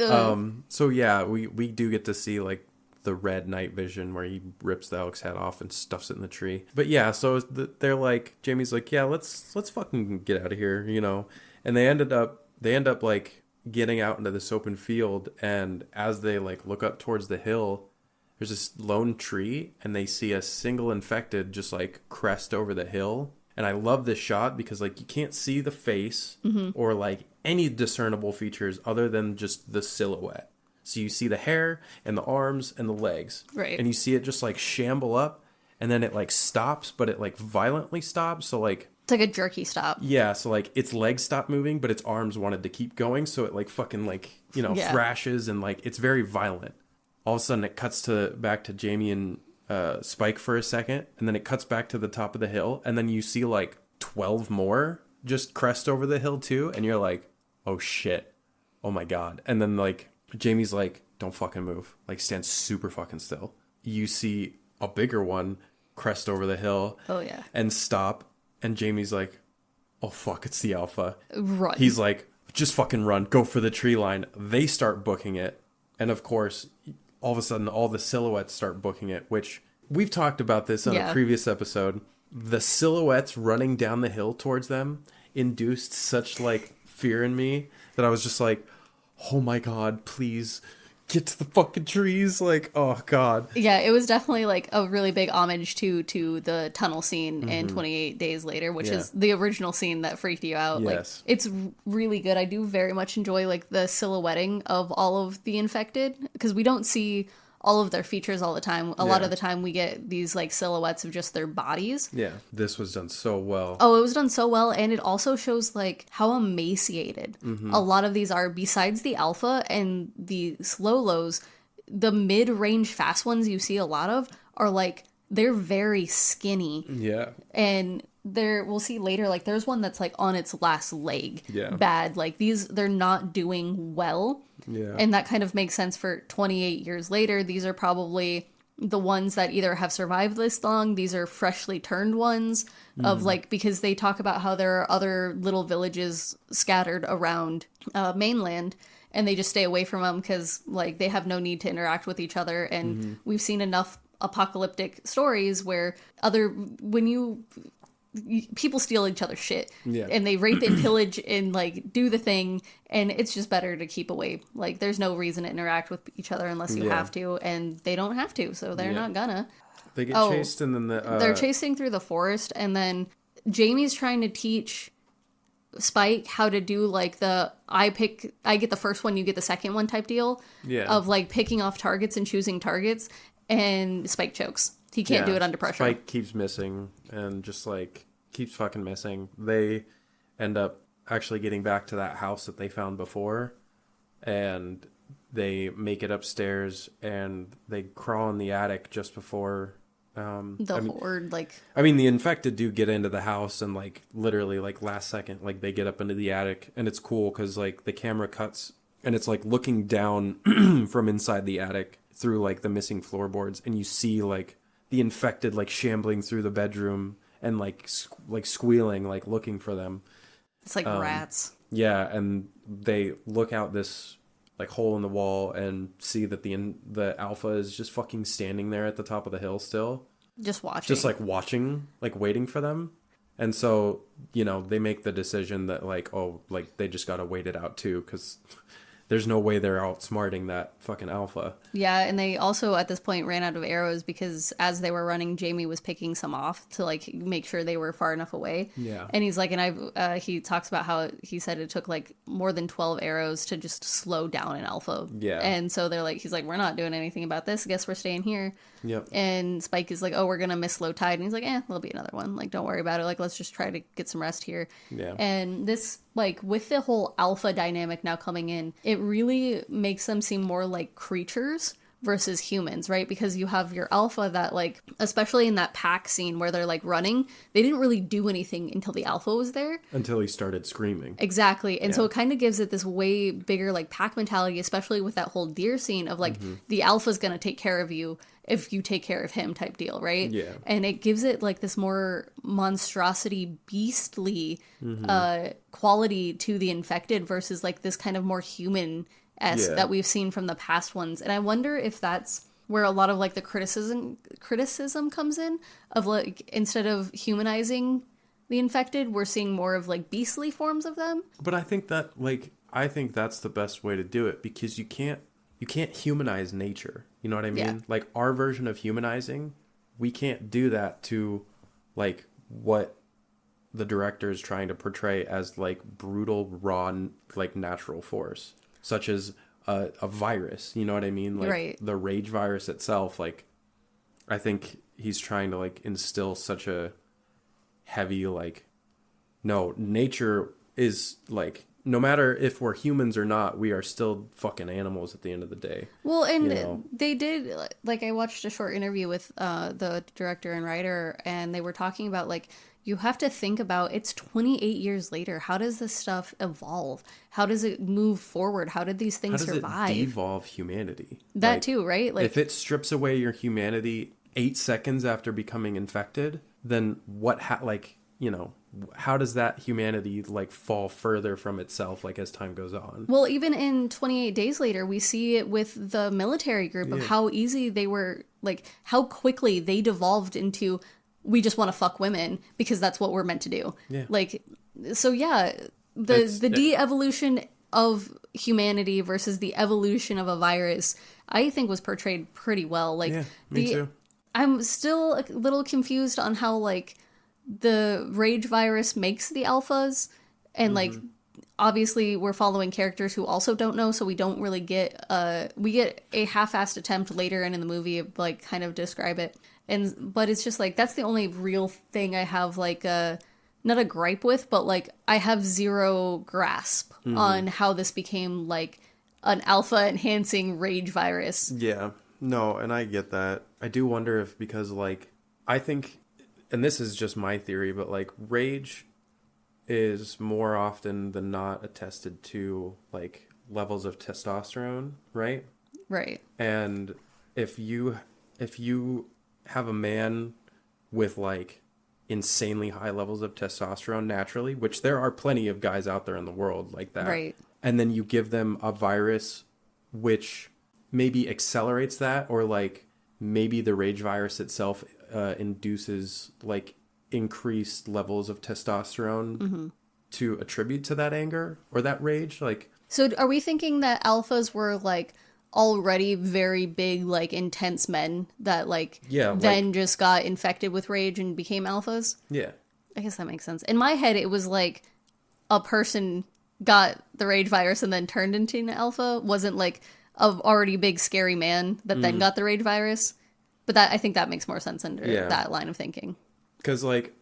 So, yeah, we do get to see, like, the red night vision where he rips the elk's head off and stuffs it in the tree. But, yeah, so they're like, Jamie's like, yeah, let's fucking get out of here, you know? And they end up, like, getting out into this open field, and as they, like, look up towards the hill, there's this lone tree, and they see a single infected just, like, crest over the hill. And I love this shot because, like, you can't see the face or, like, any discernible features other than just the silhouette. So you see the hair and the arms and the legs. Right. And you see it just, like, shamble up, and then it, like, stops, but it, like, violently stops. So, like... It's like a jerky stop. Yeah, so, like, its legs stopped moving, but its arms wanted to keep going, so it, like, fucking, like, you know, thrashes, and, like, it's very violent. All of a sudden, it cuts back to Jamie and Spike for a second, and then it cuts back to the top of the hill, and then you see, like, 12 more just crest over the hill, too, and you're like, oh, shit. Oh, my God. And then, like, Jamie's like, don't fucking move. Like, stand super fucking still. You see a bigger one crest over the hill. Oh, yeah. And stop. And Jamie's like, oh, fuck, it's the alpha. Run. He's like, just fucking run. Go for the tree line. They start booking it. And, of course, all of a sudden, all the silhouettes start booking it, which we've talked about this on a previous episode. The silhouettes running down the hill towards them induced such, like, fear in me that I was just like, oh, my God, please get to the fucking trees. Like, oh, God. Yeah, it was definitely like a really big homage to the tunnel scene in 28 Days Later, which is the original scene that freaked you out. Yes. Like, it's really good. I do very much enjoy, like, the silhouetting of all of the infected, because we don't see all of their features all the time. A lot of the time we get these, like, silhouettes of just their bodies. Yeah, this was done so well. Oh, it was done so well, and it also shows, like, how emaciated a lot of these are. Besides the alpha and the slow lows, the mid-range fast ones you see a lot of are, like, they're very skinny. Yeah. And we'll see later, like, there's one that's, like, on its last leg. Yeah. Bad. Like, they're not doing well. Yeah. And that kind of makes sense for 28 years later. These are probably the ones that either have survived this long. These are freshly turned ones of, like, because they talk about how there are other little villages scattered around mainland, and they just stay away from them because, like, they have no need to interact with each other. And we've seen enough apocalyptic stories where people steal each other's shit, and they rape and pillage and, like, do the thing, and it's just better to keep away. Like, there's no reason to interact with each other unless you have to, and they don't have to, so they're not gonna. They get chased, and then they're chasing through the forest, and then Jamie's trying to teach Spike how to do, like, I get the first one, you get the second one type deal of, like, picking off targets and choosing targets, and Spike chokes. He can't do it under pressure. Spike keeps missing and just, like, keeps fucking missing. They end up actually getting back to that house that they found before, and they make it upstairs, and they crawl in the attic just before... horde, like... I mean, the infected do get into the house, and, like, literally, like, last second, like, they get up into the attic, and it's cool because, like, the camera cuts, and it's, like, looking down from inside the attic through, like, the missing floorboards, and you see, like, the infected, like, shambling through the bedroom and, like, squealing, like, looking for them. It's like rats. Yeah, and they look out this, like, hole in the wall and see that the alpha is just fucking standing there at the top of the hill still. Just watching. Just, like, watching, like, waiting for them. And so, you know, they make the decision that, like, oh, like, they just gotta wait it out, too, because... There's no way they're outsmarting that fucking alpha. Yeah, and they also, at this point, ran out of arrows because as they were running, Jamie was picking some off to, like, make sure they were far enough away. Yeah. And he's like, he talks about how he said it took, like, more than 12 arrows to just slow down an alpha. Yeah. And so he's like, we're not doing anything about this. I guess we're staying here. Yep. And Spike is like, oh, we're going to miss low tide. And he's like, there'll be another one. Like, don't worry about it. Like, let's just try to get some rest here. Yeah. And this, like, with the whole alpha dynamic now coming in, it really makes them seem more like creatures versus humans, right? Because you have your alpha that, like, especially in that pack scene where they're like running, they didn't really do anything until the alpha was there. Until he started screaming. Exactly. And so it kind of gives it this way bigger like pack mentality, especially with that whole deer scene of like the alpha's going to take care of you if you take care of him type deal, right? Yeah. And it gives it like this more monstrosity, beastly quality to the infected versus like this kind of more human-esque that we've seen from the past ones. And I wonder if that's where a lot of like the criticism comes in of like, instead of humanizing the infected, we're seeing more of like beastly forms of them. But I think that's the best way to do it, because you can't humanize nature. You know what I mean? Yeah. Like our version of humanizing, we can't do that to like what the director is trying to portray as like brutal, raw, like natural force, such as a virus. You know what I mean? Like the rage virus itself. Like I think he's trying to like instill such a heavy like, no, nature is like, no matter if we're humans or not, we are still fucking animals at the end of the day. Well, and they did, like, I watched a short interview with the director and writer, and they were talking about, like, you have to think about, it's 28 years later. How does this stuff evolve? How does it move forward? How did these things survive? How does it devolve humanity? That like, too, right? Like, if it strips away your humanity 8 seconds after becoming infected, then how does that humanity like fall further from itself like as time goes on? Well, even in 28 Days Later, we see it with the military group of how easy they were, like how quickly they devolved into, we just want to fuck women because that's what we're meant to do. Yeah. Like, so yeah, the de-evolution of humanity versus the evolution of a virus, I think was portrayed pretty well. Like, yeah, me too. I'm still a little confused on how like the rage virus makes the alphas, and like obviously we're following characters who also don't know, so we don't really get we get a half-assed attempt later in the movie of like kind of describe it, but it's just like that's the only real thing I have like not a gripe with, but like I have zero grasp on how this became like an alpha enhancing rage virus. Yeah, no, and I get that. I do wonder if, because like I think, and this is just my theory, but like rage is more often than not attested to like levels of testosterone, right? Right. And if you have a man with like insanely high levels of testosterone naturally, which there are plenty of guys out there in the world like that. Right. And then you give them a virus which maybe accelerates that, or like maybe the rage virus itself induces like increased levels of testosterone to attribute to that anger or that rage. Like, so are we thinking that alphas were like already very big, like intense men that like then just got infected with rage and became alphas? Yeah, I guess that makes sense. In my head, it was like a person got the rage virus and then turned into an alpha. Wasn't like a already big scary man that then got the rage virus. But that, I think that makes more sense under that line of thinking. Because, like,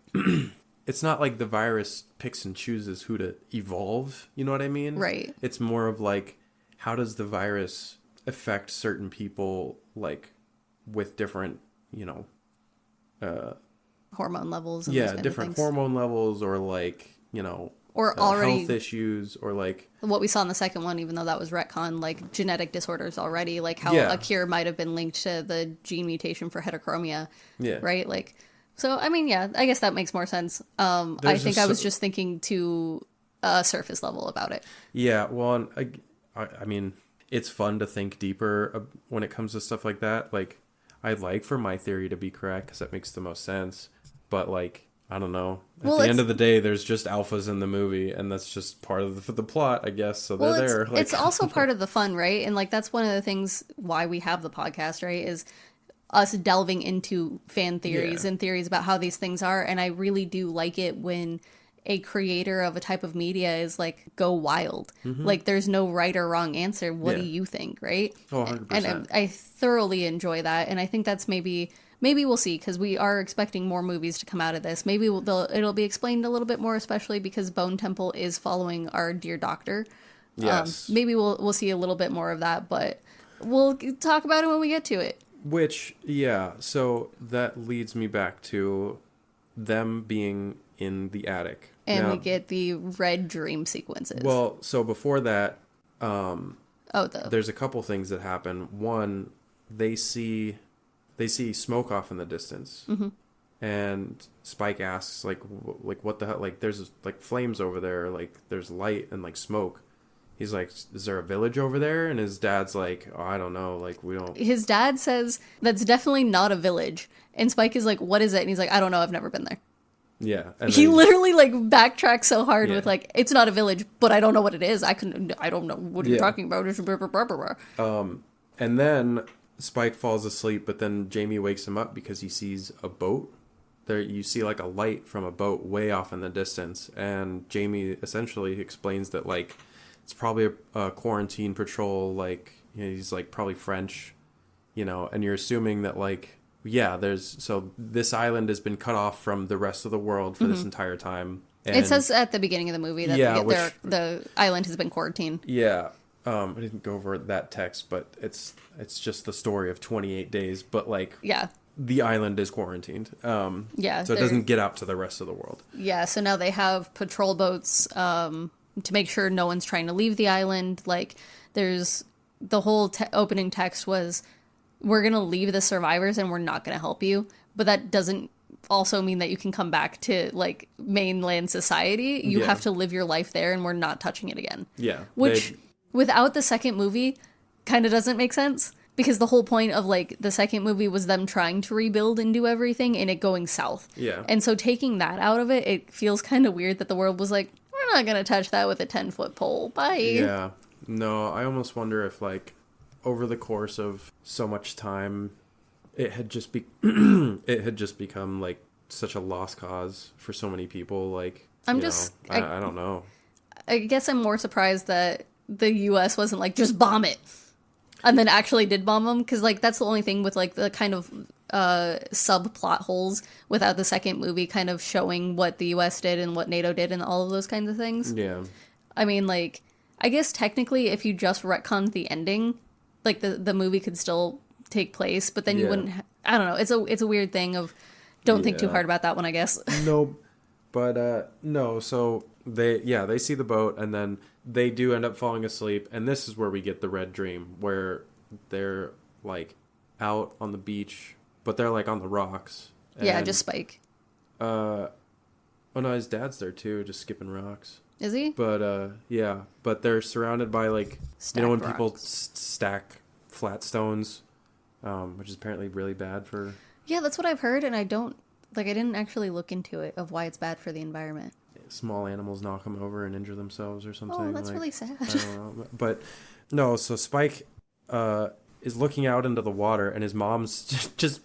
it's not like the virus picks and chooses who to evolve. You know what I mean? Right. It's more of, like, how does the virus affect certain people, like, with different, you know... hormone levels. And different hormone levels, or, like, you know... Or already health issues, or like what we saw in the second one, even though that was retcon, like genetic disorders already, like how a cure might have been linked to the gene mutation for heterochromia. Yeah. Right. Like, so I mean, yeah, I guess that makes more sense. I think I was just thinking to a surface level about it. Yeah. Well, I mean, it's fun to think deeper when it comes to stuff like that. Like, I'd like for my theory to be correct because that makes the most sense. But like, I don't know. At the end of the day, there's just alphas in the movie, and that's just part of the plot, I guess. So they're there. Like, it's also part of the fun, right? And like that's one of the things why we have the podcast, right? Is us delving into fan theories and theories about how these things are. And I really do like it when a creator of a type of media is like, go wild. Like there's no right or wrong answer. What do you think, right? Oh, 100%. And I thoroughly enjoy that. And I think that's maybe we'll see, because we are expecting more movies to come out of this. Maybe it'll be explained a little bit more, especially because Bone Temple is following our dear doctor. Yes. Maybe we'll see a little bit more of that. But We'll talk about it when we get to it. Which, yeah, so that leads me back to them being in the attic. And now, we get the red dream sequences. Well, so before that, there's a couple things that happen. One, they see smoke off in the distance. Mm-hmm. And Spike asks, like, what the hell? Like, there's, like, flames over there. Like, there's light and, like, smoke. He's like, is there a village over there? And his dad's like, oh, I don't know. Like, we don't... His dad says, that's definitely not a village. And Spike is like, what is it? And he's like, I don't know. I've never been there. Yeah. And he literally, like, backtracks so hard Yeah. with, like, it's not a village, but I don't know what it is. I don't know what you're talking about. And then Spike falls asleep, but then Jamie wakes him up because he sees a boat. There, you see, like, a light from a boat way off in the distance. And Jamie essentially explains that, like, it's probably a quarantine patrol, like, you know, he's, like, probably French, you know, and you're assuming that, like, yeah, so this island has been cut off from the rest of the world for this entire time. And it says at the beginning of the movie that the island has been quarantined. Yeah, I didn't go over that text, but it's just the story of 28 days, but, like, Yeah. the island is quarantined. Yeah. So it doesn't get out to the rest of the world. Yeah, so now they have patrol boats, to make sure no one's trying to leave the island. Like, there's the whole opening text was, we're going to leave the survivors and we're not going to help you. But that doesn't also mean that you can come back to, like, mainland society. You have to live your life there and we're not touching it again. Yeah. Which, without the second movie, kind of doesn't make sense. Because the whole point of, like, the second movie was them trying to rebuild and do everything and it going south. Yeah. And so taking that out of it, it feels kind of weird that the world was like, we're not going to touch that with a 10-foot pole. Bye. Yeah. No, I almost wonder if, like, over the course of so much time, it had just become, like, such a lost cause for so many people. Like, I don't know. I guess I'm more surprised that the U.S. wasn't like, just bomb it. And then actually did bomb them. Because, like, that's the only thing with, like, the kind of subplot holes without the second movie kind of showing what the US did and what NATO did and all of those kinds of things. Yeah. I mean, like, I guess technically if you just retconned the ending, like, the movie could still take place, but then you wouldn't I don't know, it's a weird thing of don't think too hard about that one, I guess. No, but no, so they see the boat and then they do end up falling asleep, and this is where we get the red dream where they're, like, out on the beach, but they're, like, on the rocks. Yeah, just Spike. Oh no, his dad's there too, just skipping rocks. Is he? But yeah, but they're surrounded by, like, Stacked you know when rocks. people stack flat stones, which is apparently really bad for. Yeah, that's what I've heard, and I didn't actually look into it of why it's bad for the environment. Small animals knock them over and injure themselves or something. Oh, that's like, really sad. I don't know. But no, so Spike is looking out into the water, and his mom's just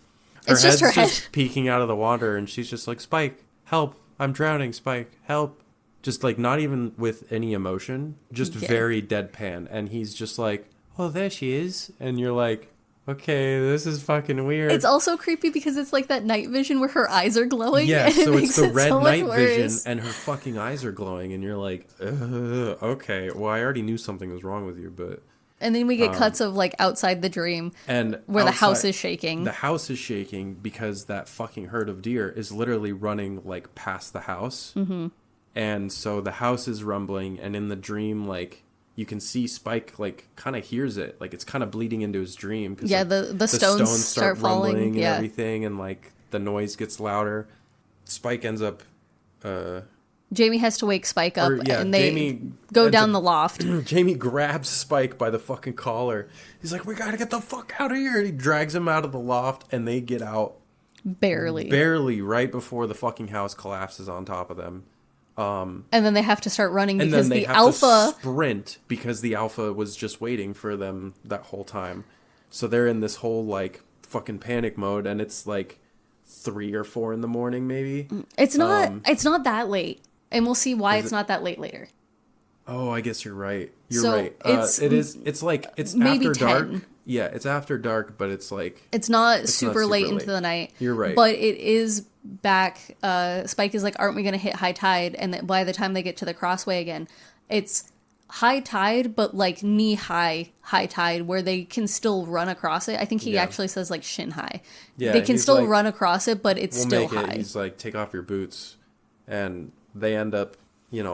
It's just her head. just peeking out of the water, and she's just like, Spike, help, I'm drowning, Spike, help. Just, like, not even with any emotion, just very deadpan. And he's just like, oh, there she is. And you're like, okay, this is fucking weird. It's also creepy because it's like that night vision where her eyes are glowing. Yeah, and so it it's makes the it red so much night vision, worse. and her fucking eyes are glowing, and you're like, okay, well, I already knew something was wrong with you, but... And then we get cuts of, like, outside the dream and where the house outside- is shaking. The house is shaking because that fucking herd of deer is literally running, like, past the house. Mm-hmm. And so the house is rumbling, and in the dream, like, you can see Spike, like, kind of hears it. Like, it's kind of bleeding into his dream. Cause, Yeah, like, the stones start falling, rumbling and yeah. everything, and, like, the noise gets louder. Spike ends up... Jamie has to wake Spike up, and they Jamie go down the loft. Jamie grabs Spike by the fucking collar. He's like, we gotta get the fuck out of here. And he drags him out of the loft, and they get out barely right before the fucking house collapses on top of them. And then they have to start running And because then they the have alpha... to sprint because the alpha was just waiting for them that whole time. So they're in this whole, like, fucking panic mode, and it's like 3 or 4 in the morning, maybe. It's not that late. And we'll see why it's not that late later. Oh, I guess you're right. You're So right. it's It's like it's maybe after 10. dark. Yeah, it's after dark, but it's like It's not super super late late. into the night. You're right. But it is back. Spike is like, aren't we going to hit high tide? And then by the time they get to the crossway again, it's high tide, but like knee high tide, where they can still run across it. I think he actually says like shin high. Yeah, they can he's still like, run across it, but it's still high. He's like, take off your boots, and they end up,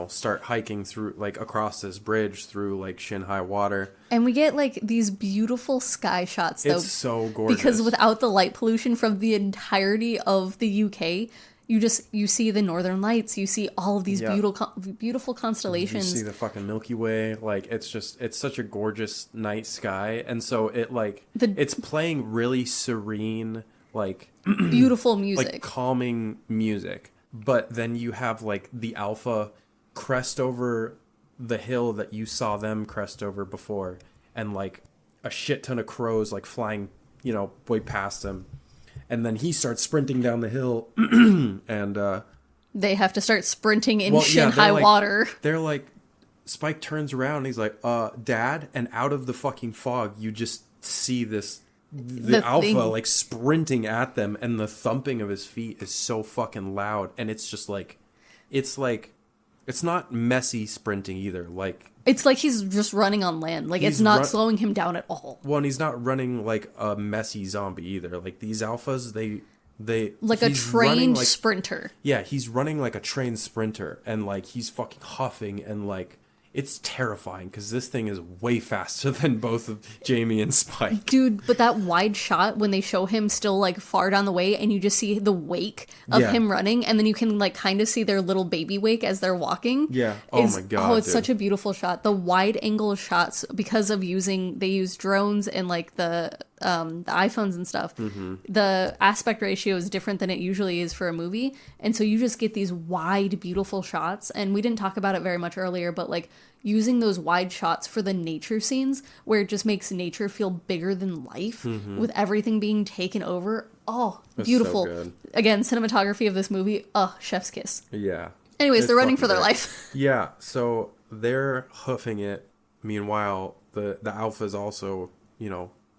start hiking through, like, across this bridge through like shin high water. And we get like these beautiful sky shots, though. It's so gorgeous because without the light pollution from the entirety of the UK, you see the northern lights, you see all of these beautiful constellations. You see the fucking Milky Way. Like, it's such a gorgeous night sky, and so it's playing really serene, like beautiful music, like calming music. But then you have like the Alpha crest over the hill that you saw them crest over before, and like a shit ton of crows like flying, way past them. And then he starts sprinting down the hill, and they have to start sprinting in shin-high water. They're like, Spike turns around and he's like, Dad, and out of the fucking fog, you just see the Alpha like sprinting at them, and the thumping of his feet is so fucking loud, and it's just like, it's not messy sprinting either. Like, it's like he's just running on land. Like, it's not slowing him down at all. Well, and he's not running like a messy zombie either. Like, these Alphas, they like a trained sprinter. Yeah, he's running like a trained sprinter, and like he's fucking huffing, and like it's terrifying because this thing is way faster than both of Jamie and Spike. Dude, but that wide shot when they show him still like far down the way, and you just see the wake of him running, and then you can like kind of see their little baby wake as they're walking. Yeah. Oh my god. Oh, it's such a beautiful shot. The wide angle shots, because of they use drones and like the iPhones and stuff. Mm-hmm. The aspect ratio is different than it usually is for a movie, and so you just get these wide, beautiful shots. And we didn't talk about it very much earlier, but like using those wide shots for the nature scenes, where it just makes nature feel bigger than life, with everything being taken over. Oh, that's beautiful. So good. Again, cinematography of this movie, chef's kiss. Yeah. Anyways, they're running for their life. Yeah, so they're hoofing it. Meanwhile, the Alpha's also,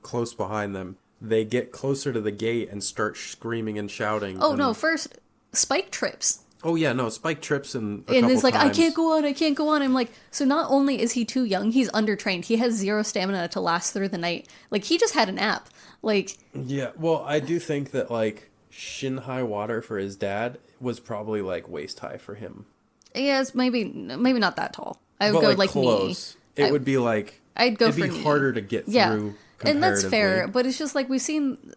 close behind them. They get closer to the gate and start screaming and shouting. Oh, no, first, Spike trips. Oh, yeah, no, Spike trips and it's like, times. I can't go on. I'm like, so not only is he too young, he's undertrained. He has zero stamina to last through the night. Like, he just had a nap. Like... Yeah, well, I do think that, like, shin-high water for his dad was probably, like, waist-high for him. Yeah, it's maybe not that tall. I would go, like, close. Knee. It would be, like... I'd go it'd for be knee. harder to get through. And that's fair, but it's just like we've seen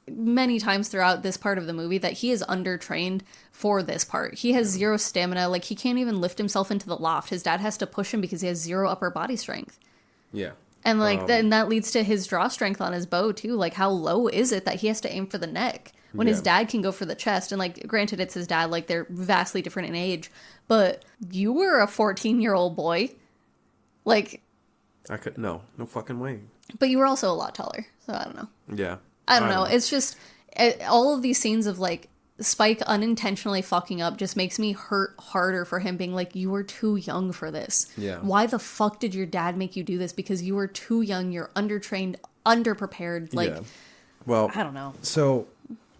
many times throughout this part of the movie that he is undertrained for this part. He has zero stamina. Like, he can't even lift himself into the loft. His dad has to push him because he has zero upper body strength. Yeah. And like then that leads to his draw strength on his bow too. Like, how low is it that he has to aim for the neck when his dad can go for the chest? And like, granted, it's his dad. Like, they're vastly different in age, but you were a 14-year-old boy. Like, I could no fucking way. But you were also a lot taller, so I don't know. Yeah. I don't know. It's just all of these scenes of like Spike unintentionally fucking up just makes me hurt harder for him, being like, you were too young for this. Yeah. Why the fuck did your dad make you do this? Because you were too young, you're undertrained, underprepared. Like, well, I don't know. So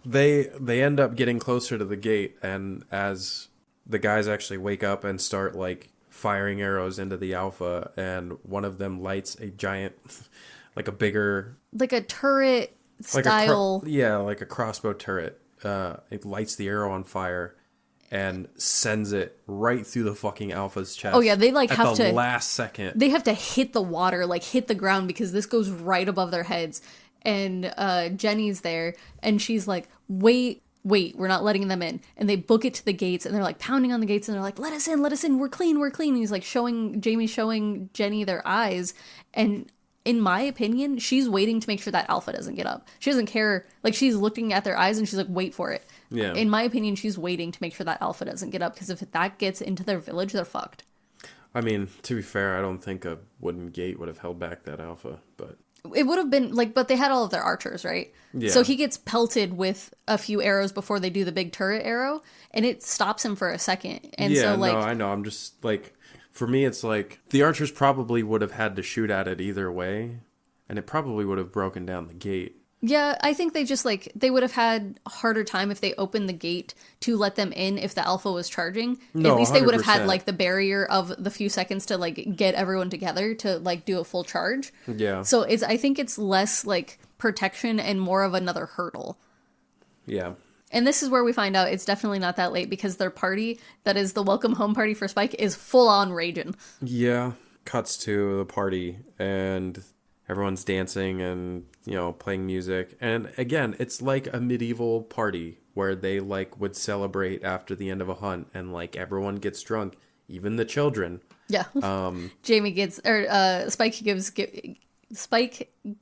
they end up getting closer to the gate, and as the guys actually wake up and start like firing arrows into the Alpha, and one of them lights a giant, like a bigger, like a turret style, like a crossbow turret. It lights the arrow on fire and sends it right through the fucking Alpha's chest. Oh yeah, they like at have the to last second. They have to hit the water, like hit the ground, because this goes right above their heads. And Jenny's there, and she's like, wait, we're not letting them in. And they book it to the gates, and they're like pounding on the gates, and they're like, let us in, we're clean. And he's like showing Jenny their eyes. And in my opinion, she's waiting to make sure that Alpha doesn't get up. She doesn't care. Like, she's looking at their eyes, and she's like, wait for it. Yeah. In my opinion, she's waiting to make sure that Alpha doesn't get up, because if that gets into their village, they're fucked. I mean, to be fair, I don't think a wooden gate would have held back that Alpha, but... It would have been, like, but they had all of their archers, right? Yeah. So he gets pelted with a few arrows before they do the big turret arrow, and it stops him for a second. And so, like... no, I know. I'm just, like... For me, it's like... The archers probably would have had to shoot at it either way, and it probably would have broken down the gate. Yeah, I think they just, like, they would have had a harder time if they opened the gate to let them in if the Alpha was charging. No, At least they would have had, 100%. like, the barrier of the few seconds to, like, get everyone together to, like, do a full charge. Yeah. So I think it's less, like, protection and more of another hurdle. Yeah. And this is where we find out it's definitely not that late because their party, that is the welcome home party for Spike, is full on raging. Yeah. Cuts to the party and everyone's dancing and, you know, playing music. And again, it's like a medieval party where they like would celebrate after the end of a hunt and like everyone gets drunk, even the children. Yeah. Jamie gets, or Spike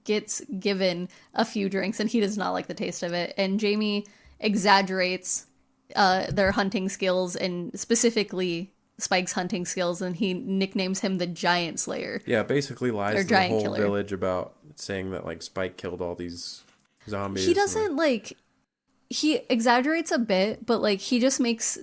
gets given a few drinks and he does not like the taste of it. And Jamie exaggerates their hunting skills and specifically Spike's hunting skills, and he nicknames him the Giant Slayer. Yeah, basically lies Or to the giant whole killer. village about saying that like Spike killed all these zombies. He doesn't like, he exaggerates a bit, but like he just makes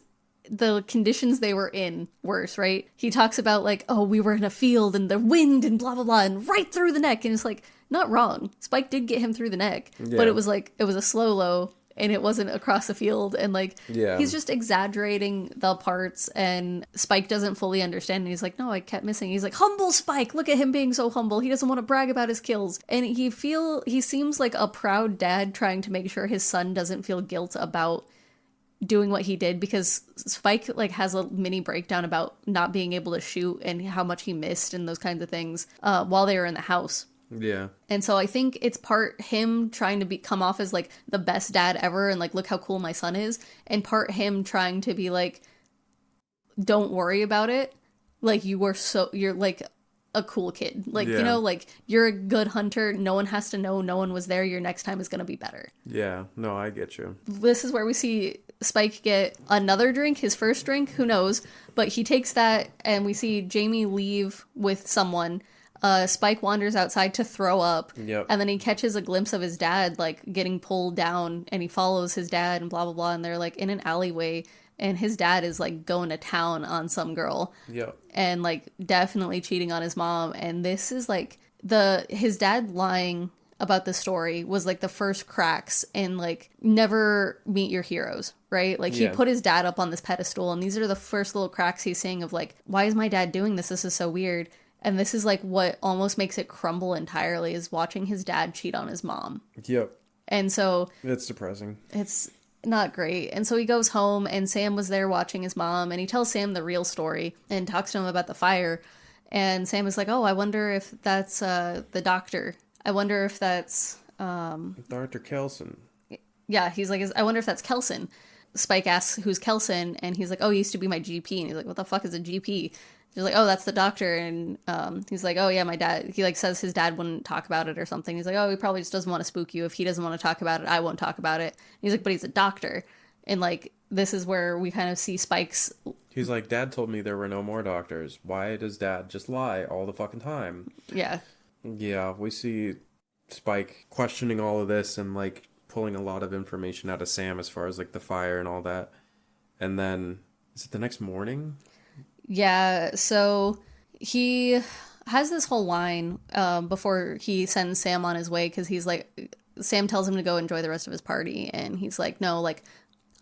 the conditions they were in worse, right? He talks about like, oh, we were in a field and the wind and blah blah blah and right through the neck, and it's like, not wrong. Spike did get him through the neck, but it was like, it was a slow low and it wasn't across the field, and like, he's just exaggerating the parts, and Spike doesn't fully understand, and he's like, no, I kept missing. He's like, humble Spike, look at him being so humble. He doesn't want to brag about his kills, and he seems like a proud dad trying to make sure his son doesn't feel guilt about doing what he did, because Spike like has a mini breakdown about not being able to shoot and how much he missed and those kinds of things while they were in the house. Yeah. And so I think it's part him trying to come off as like the best dad ever and like, look how cool my son is, and part him trying to be like, don't worry about it, like you're like a cool kid, like, you know, like you're a good hunter, no one has to know, no one was there, your next time is going to be better. Yeah, no, I get you. This is where we see Spike get another drink, his first drink, who knows, but he takes that, and we see Jamie leave with someone. Spike wanders outside to throw up, and then he catches a glimpse of his dad like getting pulled down, and he follows his dad and blah blah blah, and they're like in an alleyway, and his dad is like going to town on some girl, and like definitely cheating on his mom. And this is like his dad lying about the story was like the first cracks in like never meet your heroes, right? Like he put his dad up on this pedestal, and these are the first little cracks he's saying of like, why is my dad doing this? This is so weird. And this is like what almost makes it crumble entirely, is watching his dad cheat on his mom. Yep. And so it's depressing. It's not great. And so he goes home, and Sam was there watching his mom, and he tells Sam the real story and talks to him about the fire. And Sam is like, oh, I wonder if that's the doctor. I wonder if that's Dr. Kelson. Yeah, he's like, I wonder if that's Kelson. Spike asks who's Kelson, and he's like, oh, he used to be my GP. And he's like, what the fuck is a GP? He's like, oh, that's the doctor. And he's like, oh, yeah, my dad. He like says his dad wouldn't talk about it or something. He's like, oh, he probably just doesn't want to spook you. If he doesn't want to talk about it, I won't talk about it. And he's like, but he's a doctor. And like, this is where we kind of see Spike's. He's like, Dad told me there were no more doctors. Why does Dad just lie all the fucking time? Yeah. Yeah, we see Spike questioning all of this and like pulling a lot of information out of Sam as far as like the fire and all that. And then, is it the next morning? Yeah, so he has this whole line before he sends Sam on his way, because he's like, Sam tells him to go enjoy the rest of his party, and he's like, no, like,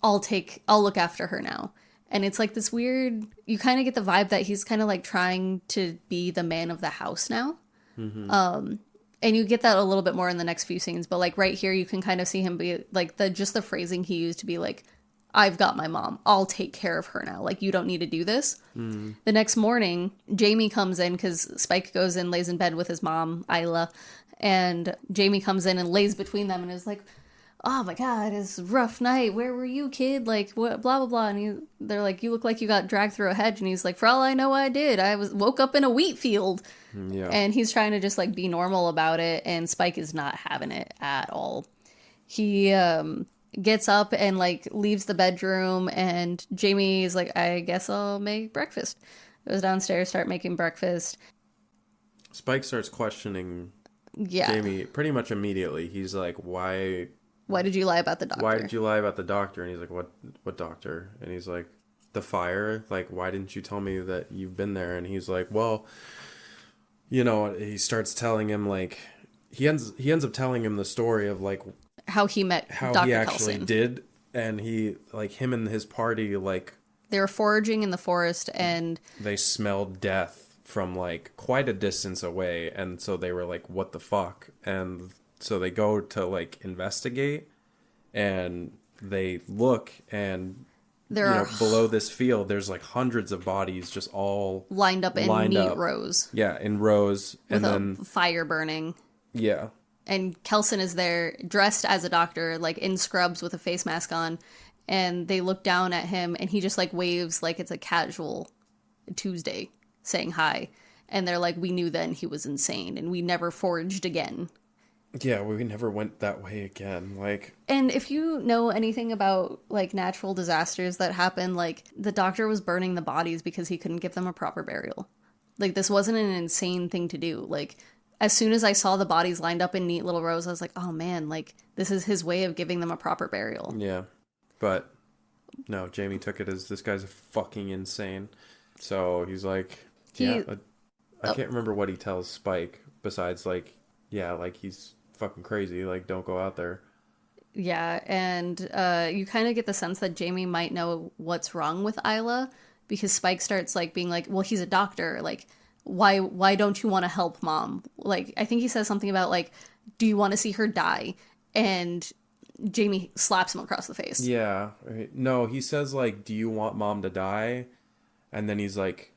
I'll look after her now. And it's like this weird, you kind of get the vibe that he's kind of like trying to be the man of the house now. Mm-hmm. And you get that a little bit more in the next few scenes, but like right here, you can kind of see him be like just the phrasing he used to be like, I've got my mom. I'll take care of her now. Like, you don't need to do this. Mm. The next morning, Jamie comes in because Spike goes and lays in bed with his mom, Isla. And Jamie comes in and lays between them and is like, oh my God, it's a rough night. Where were you, kid? Like, what, blah, blah, blah. And they're like, you look like you got dragged through a hedge. And he's like, for all I know, I did. Woke up in a wheat field. Yeah. And he's trying to just like be normal about it. And Spike is not having it at all. He, gets up and like leaves the bedroom, and Jamie is like, I guess I'll make breakfast. Goes downstairs, start making breakfast. Spike starts questioning Jamie pretty much immediately. He's like, why did you lie about the doctor? Why did you lie about the doctor? And he's like, what doctor? And he's like, the fire. Like, why didn't you tell me that you've been there? And he's like, well, you know, he starts telling him like he ends up telling him the story of like how he met how Dr. he actually Coulson. did, and he like him and his party like They were foraging in the forest, and they smelled death from like quite a distance away, and so they were like, what the fuck? And so they go to like investigate, and they look, and below this field there's like hundreds of bodies just all lined up in neat rows. Yeah, in rows. With and then a fire burning. Yeah. And Kelson is there dressed as a doctor, like in scrubs with a face mask on, and they look down at him, and he just like waves like it's a casual Tuesday, saying hi. And they're like, we knew then he was insane, and we never foraged again. Yeah, we never went that way again. Like, and if you know anything about like natural disasters that happen, like the doctor was burning the bodies because he couldn't give them a proper burial. Like, this wasn't an insane thing to do. Like, as soon as I saw the bodies lined up in neat little rows, I was like, oh man, like this is his way of giving them a proper burial. Yeah. But no, Jamie took it as this guy's fucking insane. So he's like, I can't remember what he tells Spike besides like, yeah, like he's fucking crazy, like don't go out there. Yeah, and you kind of get the sense that Jamie might know what's wrong with Isla, because Spike starts like being like, well, he's a doctor, like why don't you want to help mom? Like, I think he says something about like, do you want to see her die? And Jamie slaps him across the face. Yeah. No, he says like, do you want mom to die? And then he's like,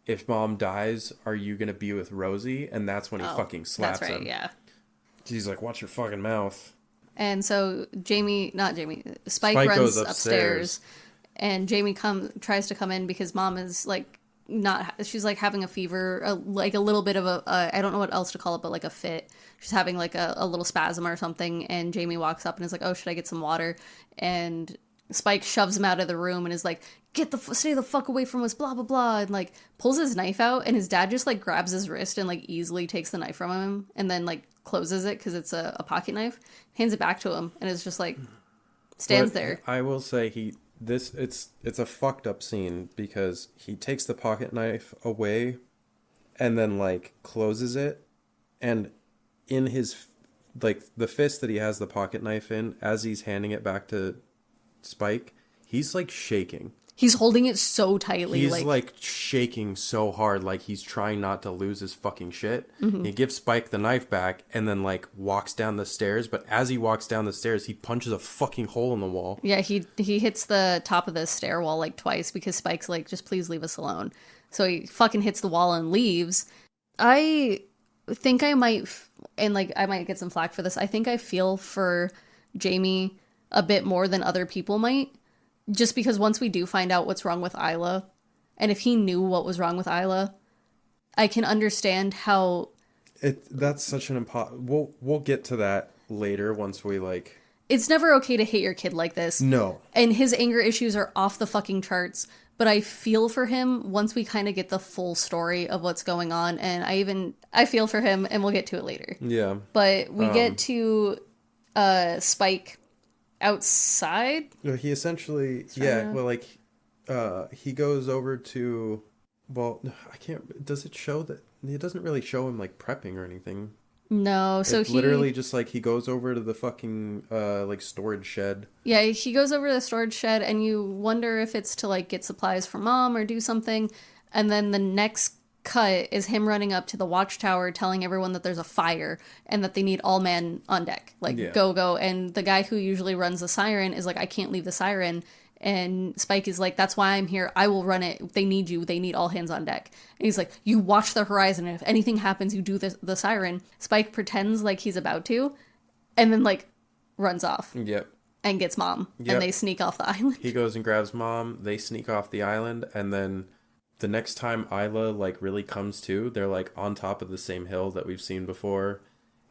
if mom dies, are you gonna be with Rosie? And that's when he fucking slaps him. That's right, yeah. He's like, watch your fucking mouth. And so Spike runs upstairs, and Jamie tries to come in because mom is like she's like having a fever, like a little bit of I don't know what else to call it, but like a fit. She's having like a little spasm or something, and Jamie walks up and is like, oh, should I get some water? And Spike shoves him out of the room and is like, stay the fuck away from us, blah, blah, blah, and like pulls his knife out, and his dad just like grabs his wrist and like easily takes the knife from him, and then like closes it because it's a pocket knife, hands it back to him, and it's just like stands there. I will say it's a fucked up scene because he takes the pocket knife away and then like closes it, and in his like the fist that he has the pocket knife in, as he's handing it back to Spike, he's like shaking. He's holding it so tightly. He's like shaking so hard, like he's trying not to lose his fucking shit. Mm-hmm. He gives Spike the knife back and then like walks down the stairs. But as he walks down the stairs, he punches a fucking hole in the wall. Yeah, he hits the top of the stairwell like twice because Spike's like, just please leave us alone. So he fucking hits the wall and leaves. I think I might, and like I might get some flack for this, I think I feel for Jamie a bit more than other people might. Just because once we do find out what's wrong with Isla, and if he knew what was wrong with Isla, I can understand how... That's such an we'll get to that later once we like... It's never okay to hate your kid like this. No. And his anger issues are off the fucking charts, but I feel for him once we kind of get the full story of what's going on, and I feel for him, and we'll get to it later. Yeah. But we get to Spike outside. He essentially he goes over to, well, I can't, does it show that it doesn't really show him like prepping or anything? No, so it's literally just like he goes over to the fucking like storage shed. Yeah, he goes over to the storage shed, and you wonder if it's to like get supplies for mom or do something, and then the next cut is him running up to the watchtower telling everyone that there's a fire and that they need all men on deck, like go, and the guy who usually runs the siren is like, I can't leave the siren, and Spike is like, that's why I'm here, I will run it, they need you, they need all hands on deck. And he's like, you watch the horizon, and if anything happens, you do the siren. Spike pretends like he's about to, and then like runs off. Yep. And gets mom, and they sneak off the island. He goes and grabs mom, they sneak off the island, and then the next time Isla like really comes to, they're like on top of the same hill that we've seen before,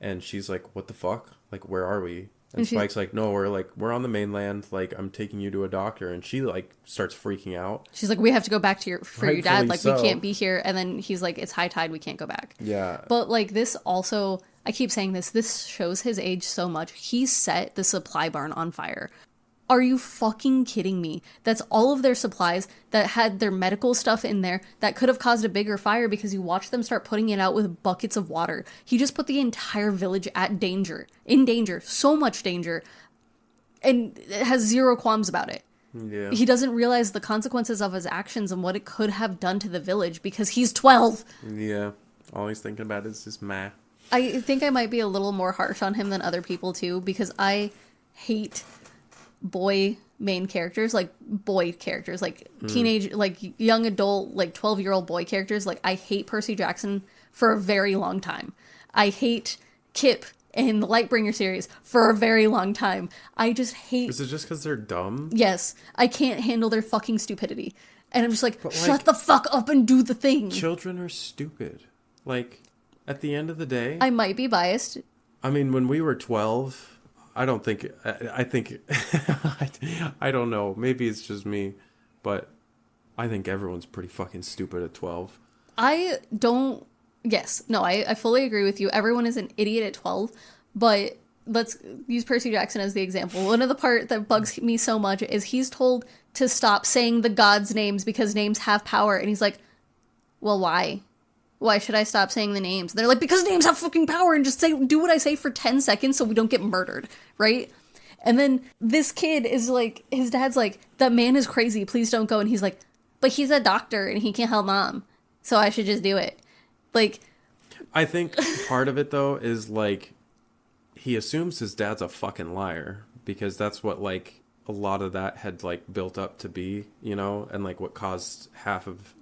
and she's like, what the fuck? Like, where are we? And Spike's like, no, we're on the mainland, like I'm taking you to a doctor, and she like starts freaking out. She's like, we have to go back to your dad, like so. We can't be here. And then he's like, it's high tide, we can't go back. Yeah. But like this also, I keep saying this shows his age so much. He set the supply barn on fire. Are you fucking kidding me? That's all of their supplies that had their medical stuff in there that could have caused a bigger fire because you watched them start putting it out with buckets of water. He just put the entire village in danger, so much danger, and has zero qualms about it. Yeah. He doesn't realize the consequences of his actions and what it could have done to the village because he's 12. Yeah. All he's thinking about is his ma. I think I might be a little more harsh on him than other people too because I hate boy main characters, like boy characters, like teenage, like young adult, like 12-year-old boy characters. Like, I hate Percy Jackson for a very long time. I hate Kip in the Lightbringer series for a very long time. I just hate... Is it just because they're dumb? Yes. I can't handle their fucking stupidity. And I'm just like, shut the fuck up and do the thing. Children are stupid. Like, at the end of the day... I might be biased. I mean, when we were 12... I don't think, I think, I don't know, maybe it's just me, but I think everyone's pretty fucking stupid at 12. I fully agree with you. Everyone is an idiot at 12, but let's use Percy Jackson as the example. One of the part that bugs me so much is he's told to stop saying the gods' names because names have power, and he's like, well, why? Why should I stop saying the names? They're like, because names have fucking power and just do what I say for 10 seconds so we don't get murdered, right? And then this kid is like, his dad's like, that man is crazy, please don't go. And he's like, but he's a doctor and he can't help mom, so I should just do it. Like, I think part of it, though, is like, he assumes his dad's a fucking liar because that's what, like, a lot of that had, like, built up to be, you know, and, like, what caused half of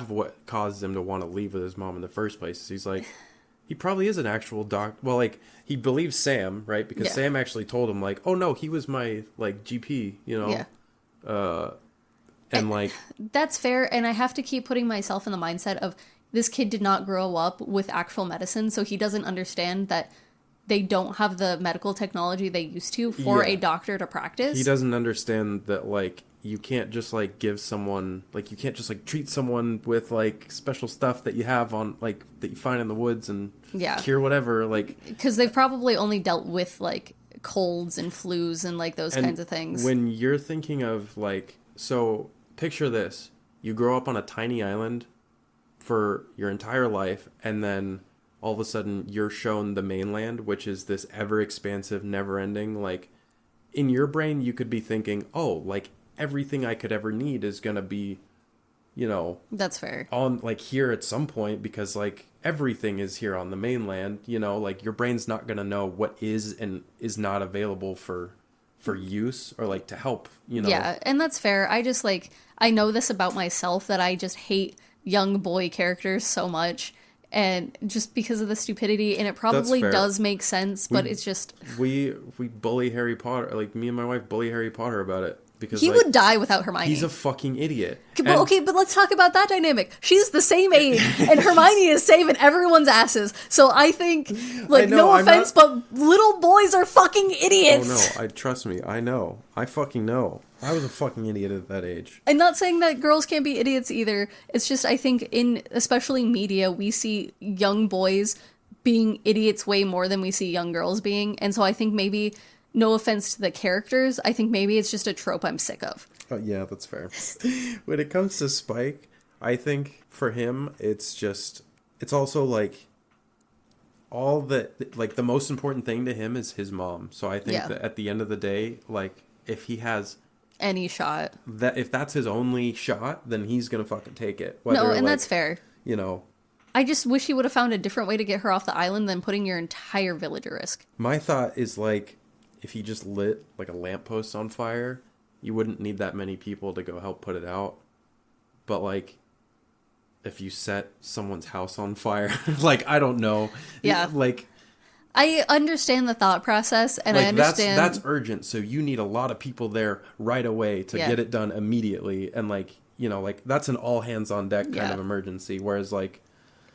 what caused him to want to leave with his mom in the first place. He's like, he probably is an actual doctor. Well, like, he believes Sam, right? Because Sam actually told him, like, oh, no, he was my, like, GP, you know? Yeah. And, like... That's fair, and I have to keep putting myself in the mindset of this kid did not grow up with actual medicine, so he doesn't understand that they don't have the medical technology they used to for a doctor to practice. He doesn't understand that, like, you can't just, like, give someone, like, you can't just, like, treat someone with, like, special stuff that you have on, like, that you find in the woods and cure whatever, like... Because they've probably only dealt with, like, colds and flus and, like, those kinds of things. When you're thinking of, like... So, picture this. You grow up on a tiny island for your entire life, and then all of a sudden you're shown the mainland, which is this ever-expansive, never-ending, like... In your brain, you could be thinking, oh, like... everything I could ever need is gonna be, you know... That's fair. On, like, here at some point, because, like, everything is here on the mainland, you know? Like, your brain's not gonna know what is and is not available for use, or, like, to help, you know? Yeah, and that's fair. I just, like... I know this about myself, that I just hate young boy characters so much, and just because of the stupidity, and it probably does make sense, but it's just... We bully Harry Potter, like, me and my wife bully Harry Potter about it. Because he would die without Hermione. He's a fucking idiot. But let's talk about that dynamic. She's the same age, and Hermione is saving everyone's asses. So I think, like, no offense, but little boys are fucking idiots. Oh no, trust me, I know. I fucking know. I was a fucking idiot at that age. I'm not saying that girls can't be idiots either. It's just, I think especially media, we see young boys being idiots way more than we see young girls being. And so I think maybe... No offense to the characters, I think maybe it's just a trope I'm sick of. Oh, yeah, that's fair. When it comes to Spike, I think for him, it's also like the most important thing to him is his mom. So I think that at the end of the day, like, if he has any shot, if that's his only shot, then he's gonna fucking take it. That's fair. You know, I just wish he would have found a different way to get her off the island than putting your entire village at risk. My thought is, like, if he just lit, like, a lamppost on fire, you wouldn't need that many people to go help put it out. But, like, if you set someone's house on fire, like, I don't know. Yeah. Like... I understand the thought process, and like, I understand... That's urgent, so you need a lot of people there right away to get it done immediately. And, like, you know, like, that's an all-hands-on-deck kind of emergency, whereas, like...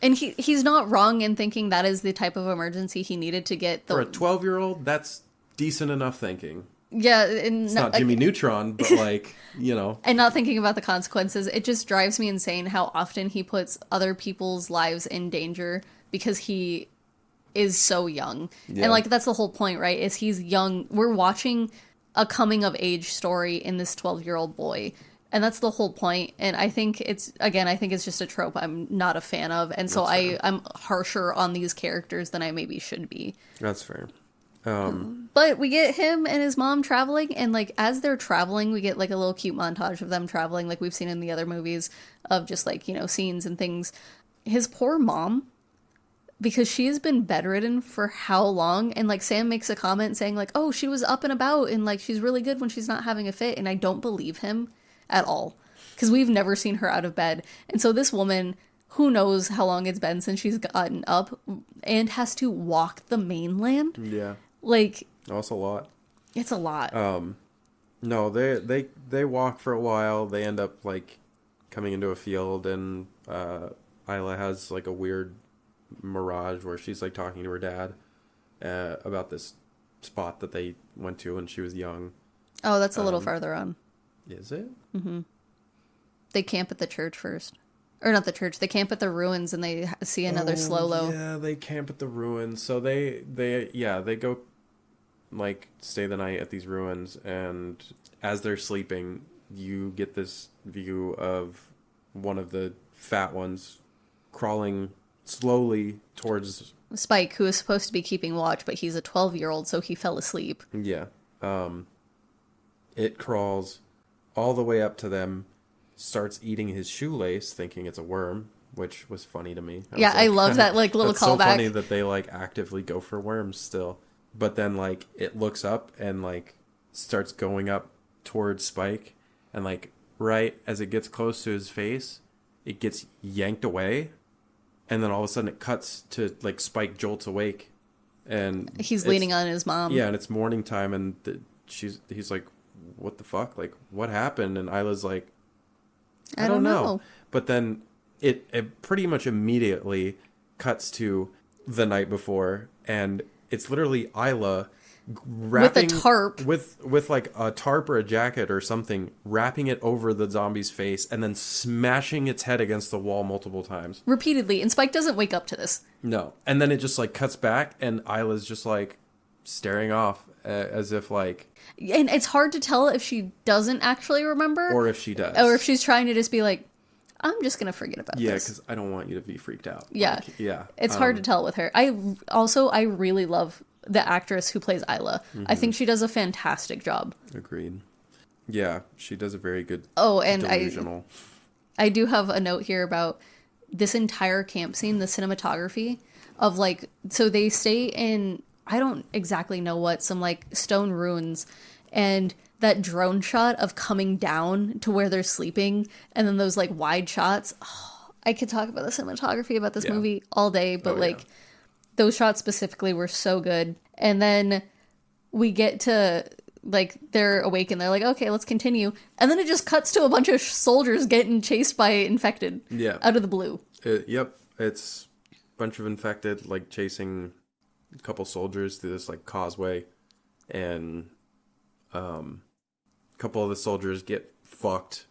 And he's not wrong in thinking that is the type of emergency he needed to get... For a 12-year-old, that's... decent enough thinking. Yeah, and it's not Jimmy Neutron, but, like, you know. And not thinking about the consequences. It just drives me insane how often he puts other people's lives in danger because he is so young. Yeah. And, like, that's the whole point, right? Is he's young. We're watching a coming of age story in this 12-year-old boy. And that's the whole point. And I think it's just a trope I'm not a fan of. And so I'm harsher on these characters than I maybe should be. That's fair. But we get him and his mom traveling, and like as they're traveling, we get like a little cute montage of them traveling, like we've seen in the other movies, of just like, you know, scenes and things. His poor mom, because she has been bedridden for how long, and like Sam makes a comment saying like, oh, she was up and about and like she's really good when she's not having a fit, and I don't believe him at all, because we've never seen her out of bed. And so this woman, who knows how long it's been since she's gotten up, and has to walk the mainland. Yeah. Like, that's a lot. It's a lot. No, they walk for a while. They end up like coming into a field, and Isla has like a weird mirage where she's like talking to her dad about this spot that they went to when she was young. Oh, that's a little farther on. Is it? Mm-hmm. They camp at the church first. Or not the church. They camp at the ruins, and they see another slow-lo. Yeah, they camp at the ruins. So they go like stay the night at these ruins, and as they're sleeping, you get this view of one of the fat ones crawling slowly towards Spike, who is supposed to be keeping watch, but he's a 12-year-old, so he fell asleep. Yeah. It crawls all the way up to them, starts eating his shoelace, thinking it's a worm, which was funny to me. I love that like little that's callback. So funny that they like actively go for worms still. But then like it looks up and like starts going up towards Spike, and like right as it gets close to his face, it gets yanked away, and then all of a sudden it cuts to like Spike jolts awake, and he's leaning on his mom. Yeah, and it's morning time, and he's like, what the fuck? Like, what happened? And Isla's like, I don't know. But then it pretty much immediately cuts to the night before, and it's literally Isla wrapping with a tarp, with like a tarp or a jacket or something, wrapping it over the zombie's face, and then smashing its head against the wall multiple times repeatedly. And Spike doesn't wake up to this. No, and then it just like cuts back, and Isla's just like staring off as if like. And it's hard to tell if she doesn't actually remember, or if she does, or if she's trying to just be like, I'm just gonna forget about this. Yeah, because I don't want you to be freaked out. Yeah, like, yeah. It's hard to tell with her. I really love the actress who plays Isla. Mm-hmm. I think she does a fantastic job. Agreed. Yeah, she does a very good. Oh, and delusional. I do have a note here about this entire camp scene, the cinematography of like, so they stay in, I don't exactly know what, some like stone ruins, and that drone shot of coming down to where they're sleeping, and then those like wide shots. Oh, I could talk about the cinematography about this movie all day, but those shots specifically were so good. And then we get to like, they're awake and they're like, okay, let's continue. And then it just cuts to a bunch of soldiers getting chased by infected. Yeah. Out of the blue. Yep. It's a bunch of infected, like chasing a couple soldiers through this like causeway, and a couple of the soldiers get fucked,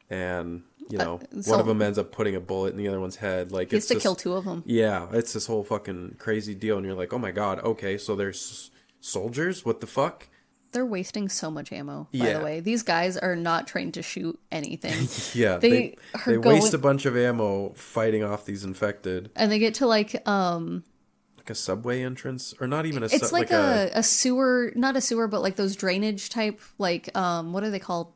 and you know one of them ends up putting a bullet in the other one's head. Like, he has to kill two of them. Yeah, it's this whole fucking crazy deal, and you're like, oh my god, okay, so there's soldiers. What the fuck? They're wasting so much ammo. By the way, these guys are not trained to shoot anything. Yeah, they waste a bunch of ammo fighting off these infected, and they get to like a subway entrance, or not even a. It's like a sewer, not a sewer, but like those drainage type, like what are they called?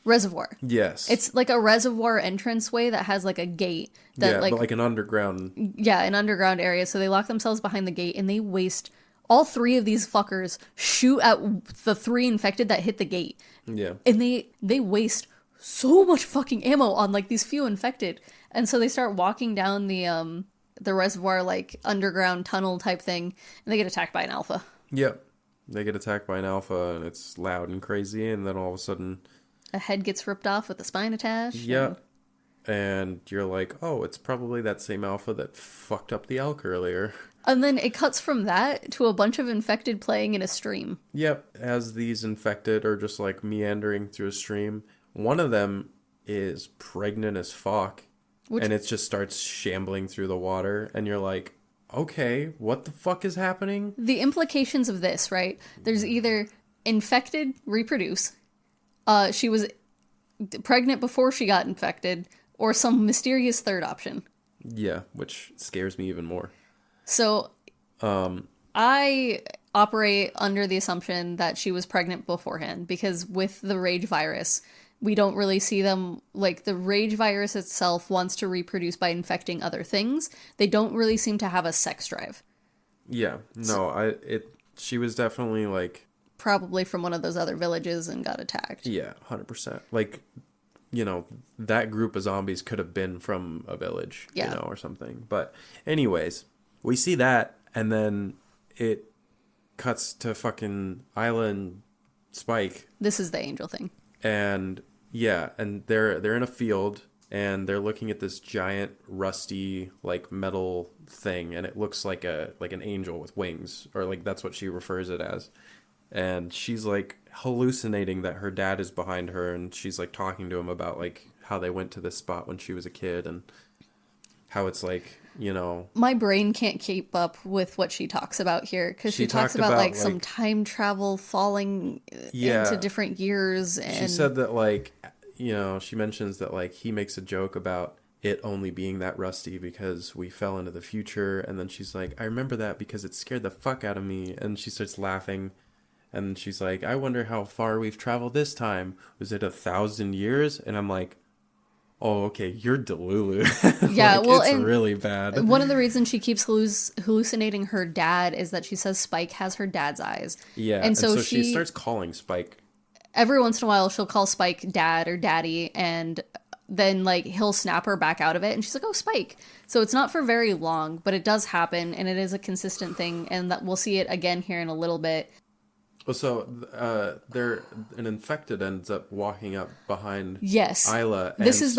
Reservoir. Yes. It's like a reservoir entranceway that has like a gate that but like an underground. Yeah, an underground area. So they lock themselves behind the gate, and they waste. All three of these fuckers shoot at the three infected that hit the gate. Yeah. And they waste so much fucking ammo on like these few infected, and so they start walking down the reservoir, like underground tunnel type thing, and they get attacked by an alpha. Yep. They get attacked by an alpha, and it's loud and crazy, and then all of a sudden a head gets ripped off with a spine attached. Yep. And you're like, oh, it's probably that same alpha that fucked up the elk earlier. And then it cuts from that to a bunch of infected playing in a stream. Yep. As these infected are just like meandering through a stream, one of them is pregnant as fuck. And it just starts shambling through the water, and you're like, okay, what the fuck is happening? The implications of this, right? There's either infected, reproduce. She was pregnant before she got infected, or some mysterious third option. Yeah, which scares me even more. So, I operate under the assumption that she was pregnant beforehand, because with the rage virus, we don't really see them, like, the rage virus itself wants to reproduce by infecting other things. They don't really seem to have a sex drive. Yeah, no, she was definitely, like... Probably from one of those other villages and got attacked. Yeah, 100%. Like, you know, that group of zombies could have been from a village, you know, or something. But anyways, we see that, and then it cuts to fucking Isla and Spike. This is the angel thing. And yeah, and they're in a field, and they're looking at this giant rusty like metal thing, and it looks like an angel with wings, or like that's what she refers it as. And she's like hallucinating that her dad is behind her, and she's like talking to him about like how they went to this spot when she was a kid, and how it's like, you know, my brain can't keep up with what she talks about here, because she talks about like some time travel falling into different years. And she said that, like, you know, she mentions that like he makes a joke about it only being that rusty because we fell into the future, and then she's like, I remember that because it scared the fuck out of me, and she starts laughing. And she's like, I wonder how far we've traveled this time. Was it 1,000 years? And I'm like, oh, okay, you're Delulu. Yeah, like, well, it's and really bad. One of the reasons she keeps hallucinating her dad is that she says Spike has her dad's eyes. Yeah, and so she starts calling Spike. Every once in a while, she'll call Spike dad or daddy, and then like he'll snap her back out of it, and she's like, oh, Spike. So it's not for very long, but it does happen, and it is a consistent thing, and that we'll see it again here in a little bit. So, an infected ends up walking up behind Isla. And This is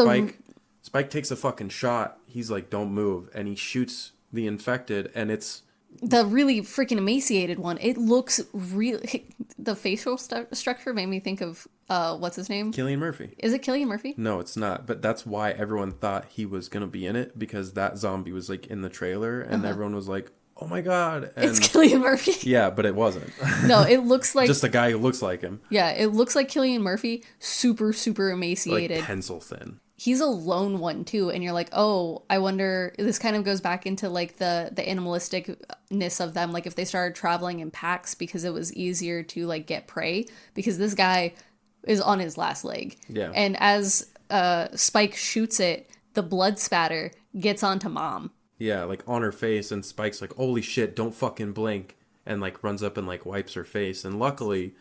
Spike takes a fucking shot. He's like, don't move. And he shoots the infected, and it's... the really freaking emaciated one. It looks really... The facial structure made me think of, what's his name? Cillian Murphy. Is it Cillian Murphy? No, it's not. But that's why everyone thought he was going to be in it, because that zombie was like in the trailer, and everyone was like, oh my god. And it's Cillian Murphy. Yeah, but it wasn't. No, it looks like... just a guy who looks like him. Yeah, it looks like Cillian Murphy, super, super emaciated. Like pencil thin. He's a lone one, too, and you're like, oh, I wonder... This kind of goes back into, like, the animalisticness of them, like, if they started traveling in packs because it was easier to, like, get prey, because this guy is on his last leg. Yeah. And as Spike shoots it, the blood spatter gets onto Mom. Yeah, like on her face, and Spike's like, holy shit, don't fucking blink, and like runs up and like wipes her face, and luckily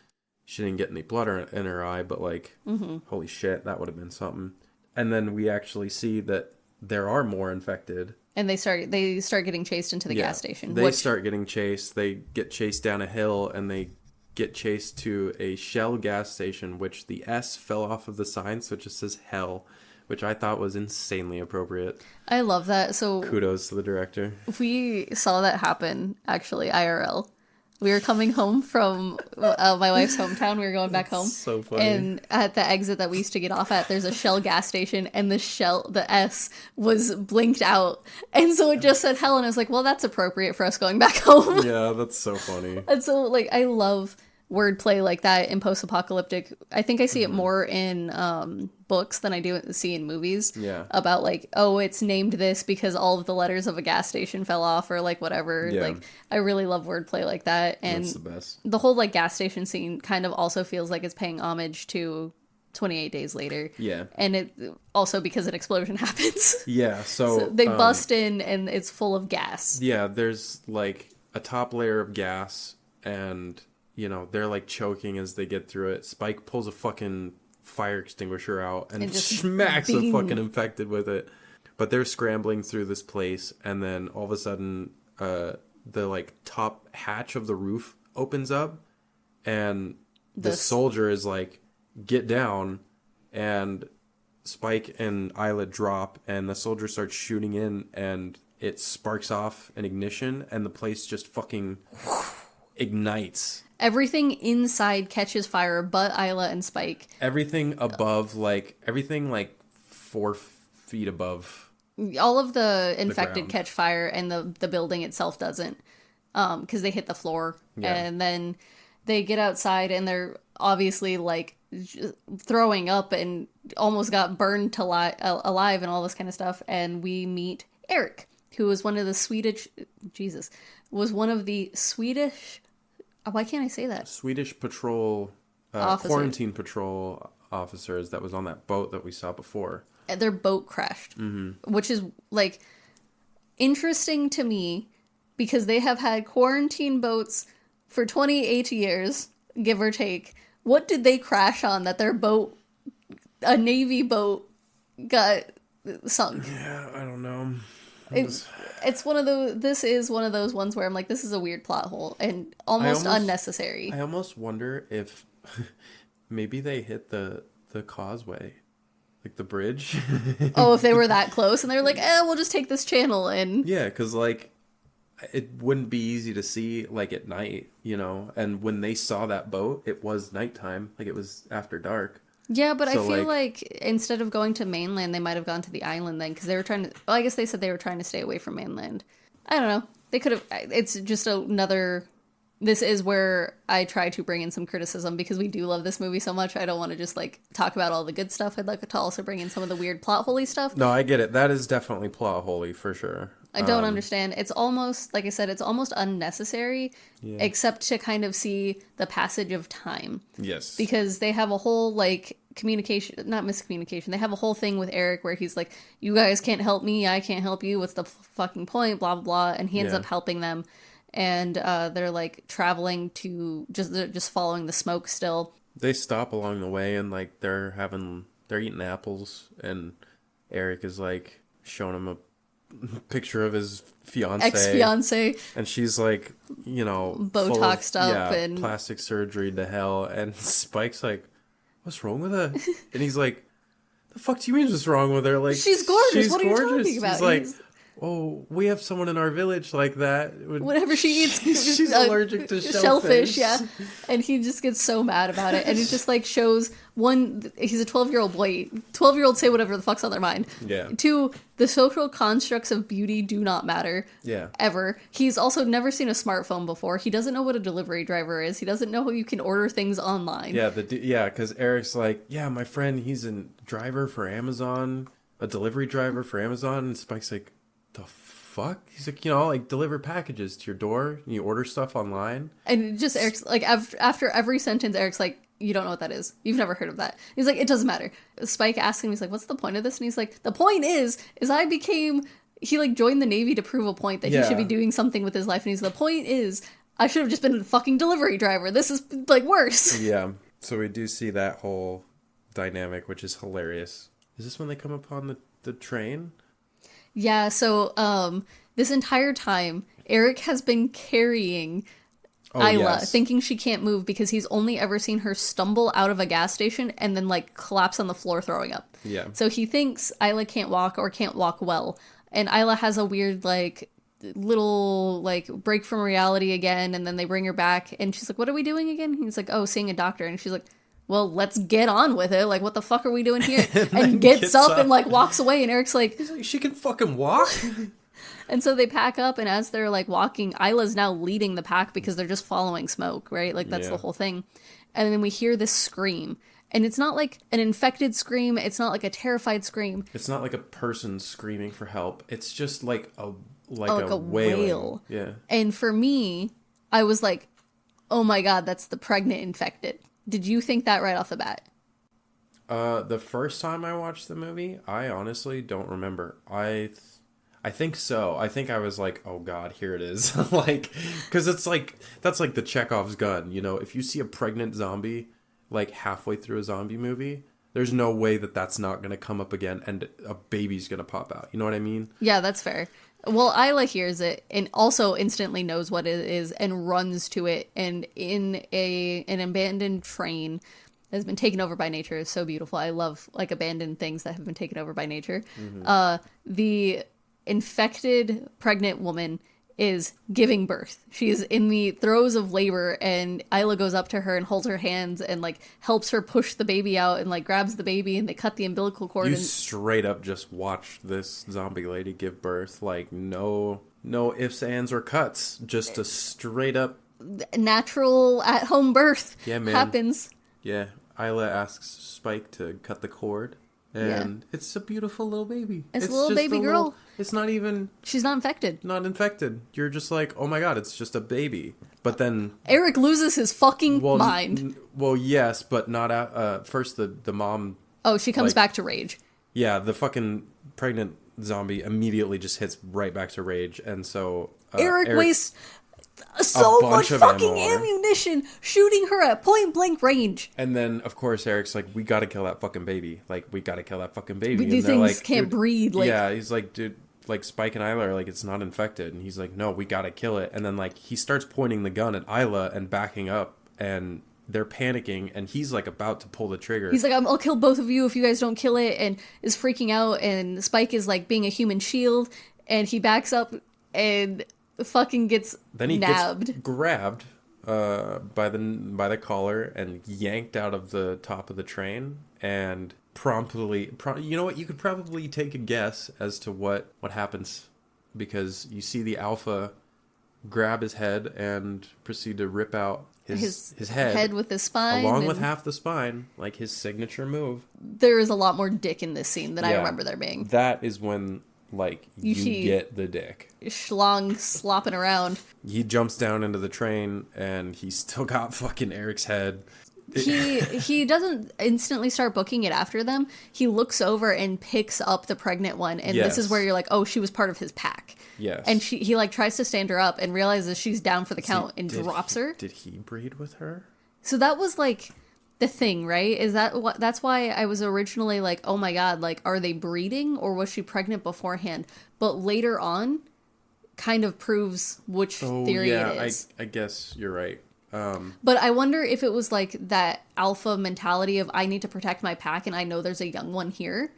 she didn't get any blood in her eye, but like, holy shit, that would have been something. And then we actually see that there are more infected. And they start getting chased into the gas station. They start getting chased, they get chased down a hill, and they get chased to a Shell gas station, which the S fell off of the sign, so it just says Hell, which I thought was insanely appropriate. I love that. So kudos to the director. We saw that happen, actually, IRL. We were coming home from my wife's hometown. We were going back home. So funny. And at the exit that we used to get off at, there's a Shell gas station, and the S was blinked out. And so it just said Hell, and I was like, well, that's appropriate for us going back home. Yeah, that's so funny. And so, like, I love wordplay like that in post-apocalyptic. I think I see it more in books than I do see in movies. Yeah. About like, oh, it's named this because all of the letters of a gas station fell off, or like whatever. Yeah. Like, I really love wordplay like that. And that's the best. The whole like gas station scene kind of also feels like it's paying homage to 28 Days Later. Yeah. And it also because an explosion happens. Yeah. So they bust in and it's full of gas. Yeah, there's like a top layer of gas, and you know, they're like choking as they get through it. Spike pulls a fucking fire extinguisher out and just smacks the fucking infected with it. But they're scrambling through this place, and then all of a sudden, the like top hatch of the roof opens up, and the soldier is like, get down, and Spike and Isla drop, and the soldier starts shooting in, and it sparks off an ignition, and the place just fucking ignites. Everything inside catches fire but Isla and Spike. Everything above, like, 4 feet above. All of the infected catch fire, and the building itself doesn't, because they hit the floor. Yeah. And then they get outside and they're obviously like throwing up and almost got burned to alive and all this kind of stuff. And we meet Eric, who was one of the Swedish why can't I say that? Swedish patrol, quarantine patrol officers that was on that boat that we saw before. Their boat crashed, which is like interesting to me because they have had quarantine boats for 28 years, give or take. What did they crash on that their boat, a Navy boat, got sunk? Yeah, I don't know. It's one of those. This is one of those ones where I'm like, this is a weird plot hole and almost unnecessary. I almost wonder if maybe they hit the causeway, like the bridge. Oh, if they were that close and they're like, we'll just take this channel and yeah, because like it wouldn't be easy to see like at night, you know. And when they saw that boat, it was nighttime, like it was after dark. Yeah, but so I feel like instead of going to mainland, they might have gone to the island then, because they were trying to... Well, I guess they said they were trying to stay away from mainland. I don't know. They could have... It's just another... This is where I try to bring in some criticism, because we do love this movie so much. I don't want to just, like, talk about all the good stuff. I'd like to also bring in some of the weird plot-holy stuff. No, I get it. That is definitely plot-holy, for sure. I don't understand. It's almost, like I said, it's almost unnecessary, except to kind of see the passage of time. Yes. Because they have a whole, like, not miscommunication. They have a whole thing with Eric where he's like, you guys can't help me, I can't help you, what's the fucking point, blah, blah, blah. And he ends up helping them. And they're, like, traveling to, just following the smoke still. They stop along the way and, like, they're eating apples. And Eric is, like, showing them a picture of his ex-fiance, and she's like, you know, Botoxed up and plastic surgery to hell. And Spike's like, what's wrong with her? And he's like, the fuck do you mean what's wrong with her? Like, she's gorgeous. What are you talking about? He's like, oh, we have someone in our village like that. Whenever she eats, she's allergic to shellfish. Yeah. And he just gets so mad about it. And it just like shows he's a 12-year-old boy. 12-year-olds say whatever the fuck's on their mind. Yeah. 2, the social constructs of beauty do not matter. Yeah. Ever. He's also never seen a smartphone before. He doesn't know what a delivery driver is. He doesn't know how you can order things online. Yeah. Because Eric's like, yeah, my friend, he's a driver for Amazon, a delivery driver for Amazon. And Spike's like, the fuck? He's like, you know, like deliver packages to your door and you order stuff online. And just Eric's like, after every sentence, Eric's like, you don't know what that is. You've never heard of that. He's like, it doesn't matter. Spike asks him, he's like, what's the point of this? And he's like, the point is he like joined the Navy to prove a point that he should be doing something with his life. And the point is, I should have just been a fucking delivery driver. This is like worse. Yeah. So we do see that whole dynamic, which is hilarious. Is this when they come upon the train? Yeah, so this entire time, Eric has been carrying Isla, thinking she can't move because he's only ever seen her stumble out of a gas station and then, like, collapse on the floor throwing up. Yeah. So he thinks Isla can't walk or can't walk well. And Isla has a weird, like, little, like, break from reality again, and then they bring her back, and she's like, what are we doing again? He's like, oh, seeing a doctor. And she's like, well, let's get on with it. Like, what the fuck are we doing here? And gets up and, like, walks away. And Eric's like... He's like, she can fucking walk? And so they pack up, and as they're, like, walking, Isla's now leading the pack because they're just following smoke, right? Like, that's the whole thing. And then we hear this scream. And it's not, like, an infected scream. It's not, like, a terrified scream. It's not, like, a person screaming for help. It's just, like, a wail. Yeah. And for me, I was like, oh, my God, that's the pregnant infected. Did you think that right off the bat? The first time I watched the movie, I honestly don't remember. I think so. I think I was like, oh God, here it is. Like, because it's like, that's like the Chekhov's gun, you know? If you see a pregnant zombie, like halfway through a zombie movie, there's no way that that's not going to come up again and a baby's going to pop out. You know what I mean? Yeah, that's fair. Well, Isla hears it and also instantly knows what it is and runs to it. And in an abandoned train that has been taken over by nature is so beautiful. I love like abandoned things that have been taken over by nature. Mm-hmm. The infected pregnant woman is giving birth. She's in the throes of labor, and Isla goes up to her and holds her hands and like helps her push the baby out and like grabs the baby, and they cut the umbilical cord. You straight up just watch this zombie lady give birth, like no ifs, ands, or cuts, just a straight up natural at-home birth Yeah, man. happens. Yeah, Isla asks Spike to cut the cord, and it's a beautiful little baby. It's a little baby girl. It's not even She's not infected. not infected. You're just like, oh my god, it's just a baby. But then Eric loses his fucking mind. Well, yes, but not first the mom. Oh, she comes like- back to rage. Yeah, the fucking pregnant zombie immediately just hits right back to rage, and so Eric wastes so much bunch of fucking ammo on her. ammunition shooting her at point blank range. And then, of course, Eric's like, we gotta kill that fucking baby. Like, we gotta kill that fucking baby. These they're things like, can't "Dude," breathe. Like, yeah, he's like, dude, like, Spike and Isla are like, it's not infected. And he's like, no, we gotta kill it. And then, like, he starts pointing the gun at Isla and backing up. And they're panicking. And he's, like, about to pull the trigger. he's like, I'll kill both of you if you guys don't kill it. And is freaking out. And Spike is like being a human shield. And he backs up and fucking gets Then he nabbed. gets grabbed by the collar and yanked out of the top of the train. And you know what? You could probably take a guess as to what happens, because you see the Alpha grab his head and proceed to rip out his head with his spine. along with and half the spine, like his signature move. there is a lot more dick in this scene than I Yeah. remember there being. That is when, like, you see- get the dick. Schlong slopping around. He jumps down into the train and he's still got fucking Eric's head. He doesn't instantly start booking it after them. He looks over and picks up the pregnant one, and this is Yes. where you're like, oh, she was part of his pack. Yes. And he like tries to stand her up and realizes she's down for the count and drops her. Did he breed with her? So that was like the thing, right? Is that what? That's why I was originally like, oh my god, like, are they breeding or was she pregnant beforehand? But later on, kind of proves which theory it is. I guess you're right. But I wonder if it was like that alpha mentality of I need to protect my pack and I know there's a young one here.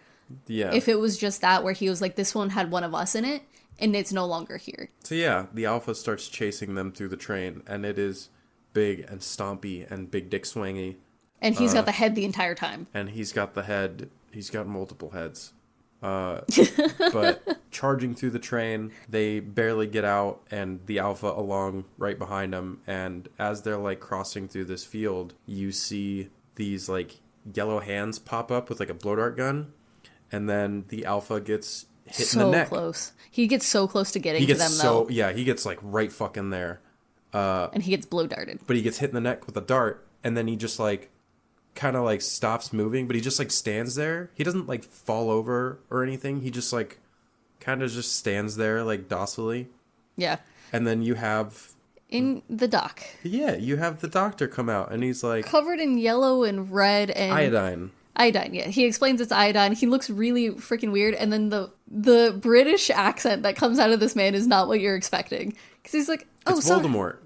Yeah. If it was just that where he was like, this one had one of us in it and it's no longer here. So yeah, the Alpha starts chasing them through the train, and it is big and stompy and big dick swangy. And he's got the head the entire time. And he's got the head. He's got multiple heads. But charging through the train, they barely get out, and the Alpha along right behind them. And as they're like crossing through this field, you see these like yellow hands pop up with like a blow dart gun, and then the Alpha gets hit in the neck. So close. He gets so close to getting He to gets them though. yeah, he gets like right fucking there. And he gets blow darted. But he gets hit in the neck with a dart, and then he just like kind of like stops moving, but he just like stands there. He doesn't like fall over or anything. He just like kind of just stands there like docilely. Yeah. And then you have In the dock. you have the doctor come out, and he's like, Covered in yellow and red and iodine. Iodine, yeah. He explains it's iodine. He looks really freaking weird, and then the British accent that comes out of this man is not what you're expecting. Because he's like, oh, It's sorry. Voldemort.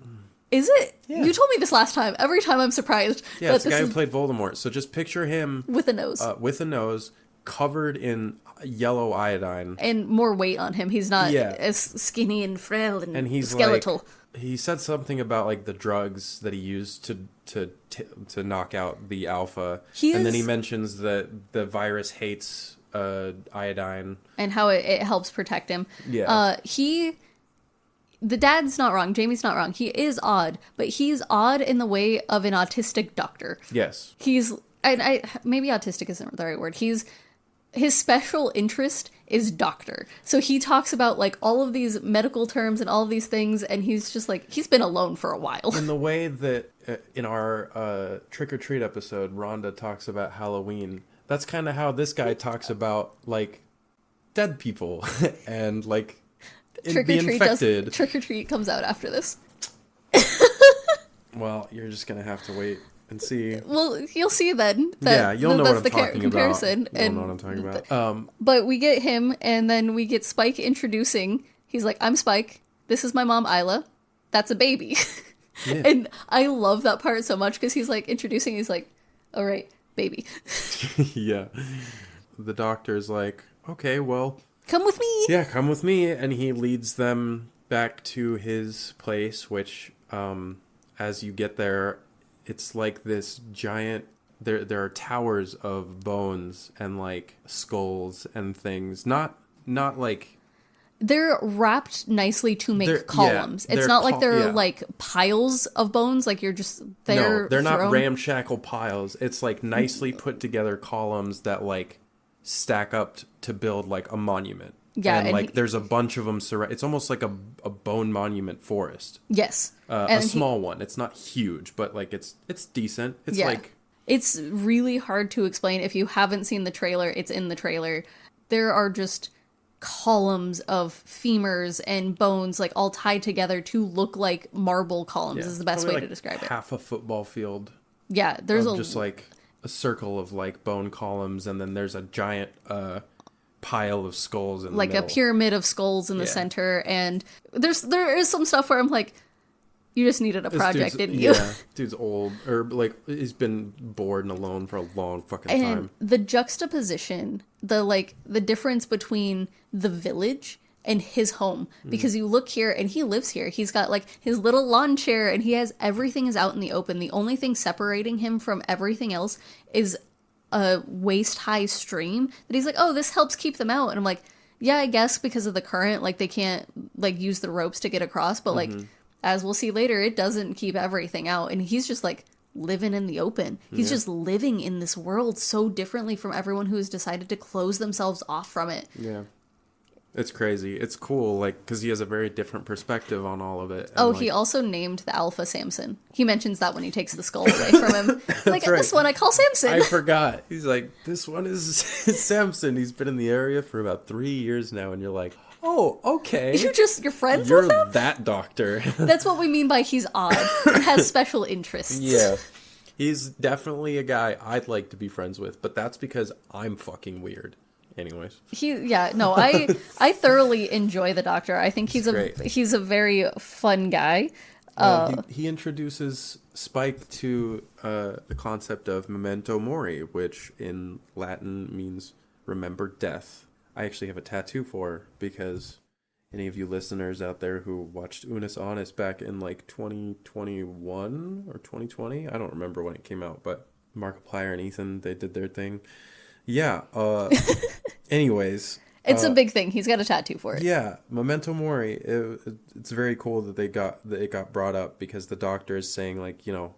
Is it? Yeah. You told me this last time. Every time I'm surprised. Yeah, that it's the this guy who is played Voldemort. So just picture him with a nose. with a nose covered in yellow iodine. And more weight on him. He's not Yeah. as skinny and frail and And he's skeletal. like, he said something about like the drugs that he used to knock out the Alpha, and then he mentions that the virus hates iodine. And how it helps protect him. Yeah. The dad's not wrong. Jamie's not wrong. He is odd, but he's odd in the way of an autistic doctor. Yes. He's maybe autistic isn't the right word. His special interest is doctor. So he talks about like all of these medical terms and all of these things, and he's just like he's been alone for a while. In the way that in our Trick or Treat episode, Rhonda talks about Halloween. That's kind of how this guy talks about like dead people and like Trick the or Treat infected. Trick or Treat comes out after this. Well, you're just gonna have to wait and see. Well, you'll see then. Yeah, you'll know what I'm the talking comparison. about. You'll know what I'm talking about. But we get him, and then we get Spike introducing. He's like, "I'm Spike. This is my mom, Isla. That's a baby." Yeah. And I love that part so much because he's like introducing. He's like, "All right, baby, Yeah. The doctor's like, okay, well, come with me." yeah, come with me. And he leads them back to his place, which, as you get there, it's like this giant, there are towers of bones and like skulls and things. Not like They're wrapped nicely to make They're- columns. yeah, It's they're not like they're yeah. like piles of bones. Like you're just there. No, they're not thrown. ramshackle piles. It's like nicely put together columns that like stack up to build like a monument. Yeah, and and like there's a bunch of them. It's almost like a bone monument forest. Yes, A small one. It's not huge, but like it's decent. It's Yeah. like It's really hard to explain. If you haven't seen the trailer, it's in the trailer. There are just columns of femurs and bones like all tied together to look like marble columns is the best way probably, to describe it. half a football field. Yeah, there's Of just like a circle of like bone columns, and then there's a giant pile of skulls in like the a middle. pyramid of skulls in the Yeah. center, and there is some stuff where I'm like, you just needed a This project, dude's- didn't you? Yeah, dude's old, or like he's been bored and alone for a long fucking And time. the juxtaposition, the difference between the village and his home, because you look here and he lives here. He's got like his little lawn chair and he has everything is out in the open. The only thing separating him from everything else is a waist high stream that he's like, oh, this helps keep them out. And I'm like, yeah, I guess because of the current, like they can't like use the ropes to get across, but like as we'll see later, it doesn't keep everything out. And he's just like living in the open. He's just living in this world so differently from everyone who has decided to close themselves off from it. Yeah, it's crazy. It's cool, like because he has a very different perspective on all of it. And, Oh, like, he also named the Alpha Samson. He mentions that when he takes the skull away from him. Like, right. this one I call Samson. I forgot. He's like, this one is Samson. He's been in the area for about 3 years now, and you're like, oh, okay. You're friends You're with him? that doctor. That's what we mean by he's odd. He has special interests. Yeah. He's definitely a guy I'd like to be friends with, but that's because I'm fucking weird. Anyways. I thoroughly enjoy the Doctor. I think he's great. he's a very fun guy. He introduces Spike to the concept of memento mori, which in Latin means remember death. I actually have a tattoo for her because any of you listeners out there who watched Unis Honest back in like 2021 or 2020, I don't remember when it came out, but Markiplier and Ethan, they did their thing. Yeah. Anyways. It's a big thing. He's got a tattoo for it. Yeah, memento mori. It's very cool that it got brought up because the Doctor is saying like, you know,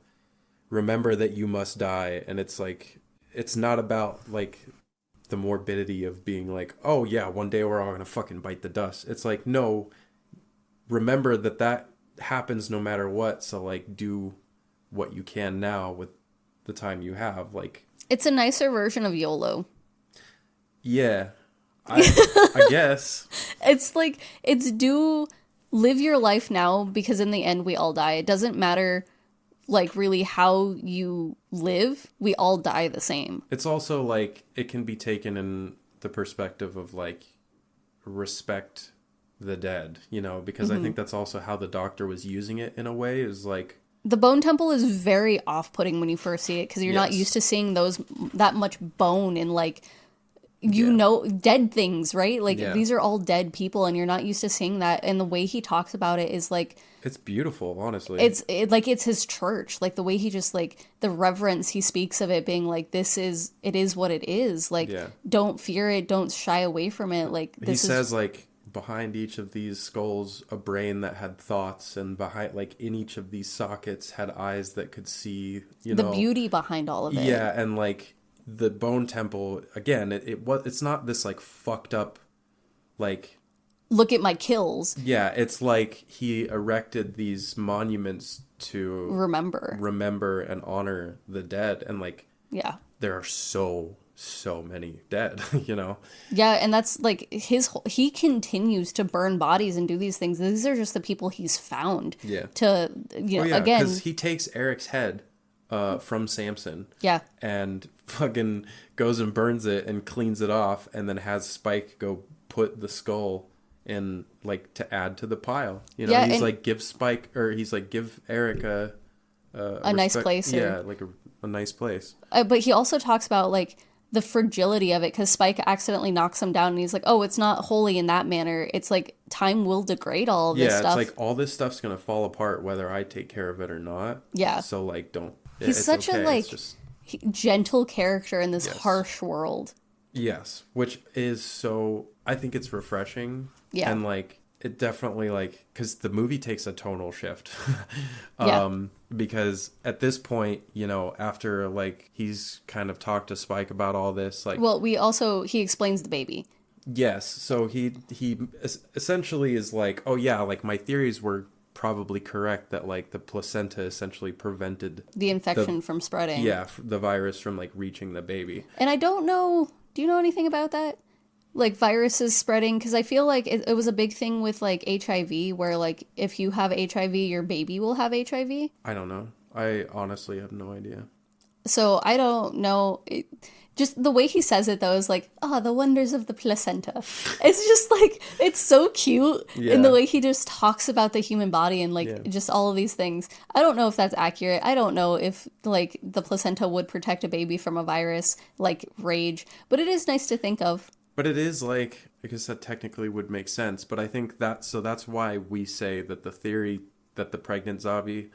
remember that you must die, and it's like it's not about like the morbidity of being like, oh yeah, one day we're all gonna fucking bite the dust. It's like, no, remember that happens no matter what. So like, do what you can now with the time you have. Like, It's a nicer version of YOLO. yeah. I guess. It's like, live your life now because in the end we all die. It doesn't matter like really how you live. We all die the same. It's also like it can be taken in the perspective of like respect the dead, you know, because I think that's also how the Doctor was using it in a way, is like The Bone Temple is very off-putting when you first see it because you're not Yes. used to seeing that much bone and like know dead things, right? Like these are all dead people and you're not used to seeing that. And the way he talks about it is like it's beautiful, honestly. it's his church. Like the way he just like the reverence he speaks of it being like it is what it is. Like don't fear it, don't shy away from it. Like he says like behind each of these skulls a brain that had thoughts, and behind like in each of these sockets had eyes that could see, you know, the beauty behind all of it. Yeah, and like the Bone Temple again, it's not this like fucked up like Look at my kills. Yeah, it's like he erected these monuments to remember and honor the dead, and like there are so many dead, you know. Yeah, and that's like he continues to burn bodies and do these things. These are just the people he's found. Yeah. To again, because he takes Eric's head from Samson. Yeah. And fucking goes and burns it and cleans it off, and then has Spike go put the skull in like to add to the pile. You know, Yeah, he's and like give Eric a nice place. Yeah, like a nice place. But he also talks about like the fragility of it because Spike accidentally knocks him down and he's like, oh, it's not holy in that manner. It's like time will degrade all of this stuff. It's like all this stuff's gonna fall apart whether I take care of it or not. Yeah. So like don't. He's such okay. a like gentle character in this Yes. harsh world. Yes, which is so. I think it's refreshing Yeah. And like it definitely like because the movie takes a tonal shift. Because at this point, you know, after like he's kind of talked to Spike about all this, like, well, he explains the baby. yes, so he essentially is like, oh yeah, like my theories were probably correct that like the placenta essentially prevented The infection from spreading. yeah, the virus from like reaching the baby. And I don't know, do you know anything about that? Like viruses spreading? Because I feel like it was a big thing with like HIV, where like if you have HIV, your baby will have HIV. I don't know. I honestly have no idea. So I don't know. Just the way he says it, though, is like, the wonders of the placenta. It's just like, it's so cute in the way he just talks about the human body and like just all of these things. I don't know if that's accurate. I don't know if like the placenta would protect a baby from a virus like rage, but it is nice to think of. But it is like, I guess that technically would make sense. But I think that's why we say that the theory that the pregnant zombie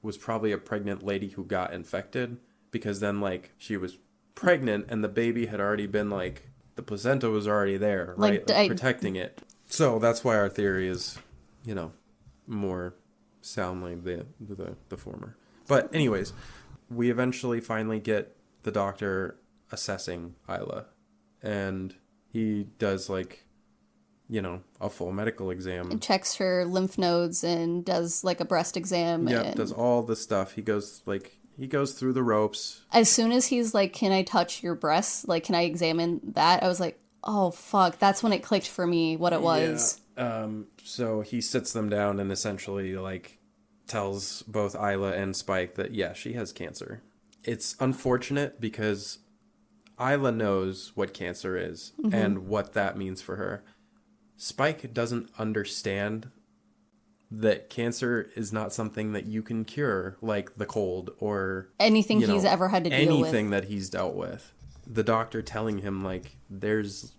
was probably a pregnant lady who got infected, because then like she was pregnant and the baby had already been like, the placenta was already there, right? Like, protecting it. So that's why our theory is, you know, more soundly the former. But anyways, we eventually finally get the doctor assessing Isla. And he does like, you know, a full medical exam. And checks her lymph nodes and does like a breast exam. Yeah, and does all the stuff. He goes through the ropes. As soon as he's like, can I touch your breast? Like, can I examine that? I was like, oh, fuck. That's when it clicked for me what it was. Yeah. So he sits them down and essentially like tells both Isla and Spike that, yeah, she has cancer. It's unfortunate because Isla knows what cancer is and what that means for her. Spike doesn't understand that cancer is not something that you can cure, like the cold or anything he's ever had to deal with. Anything that he's dealt with. The doctor telling him like there's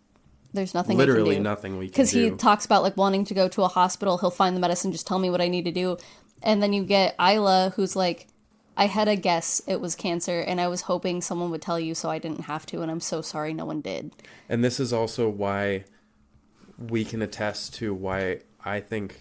nothing literally nothing we can do. Because he talks about like wanting to go to a hospital. He'll find the medicine, just tell me what I need to do. And then you get Isla, who's like, I had a guess it was cancer, and I was hoping someone would tell you so I didn't have to, and I'm so sorry no one did. And this is also why we can attest to why I think,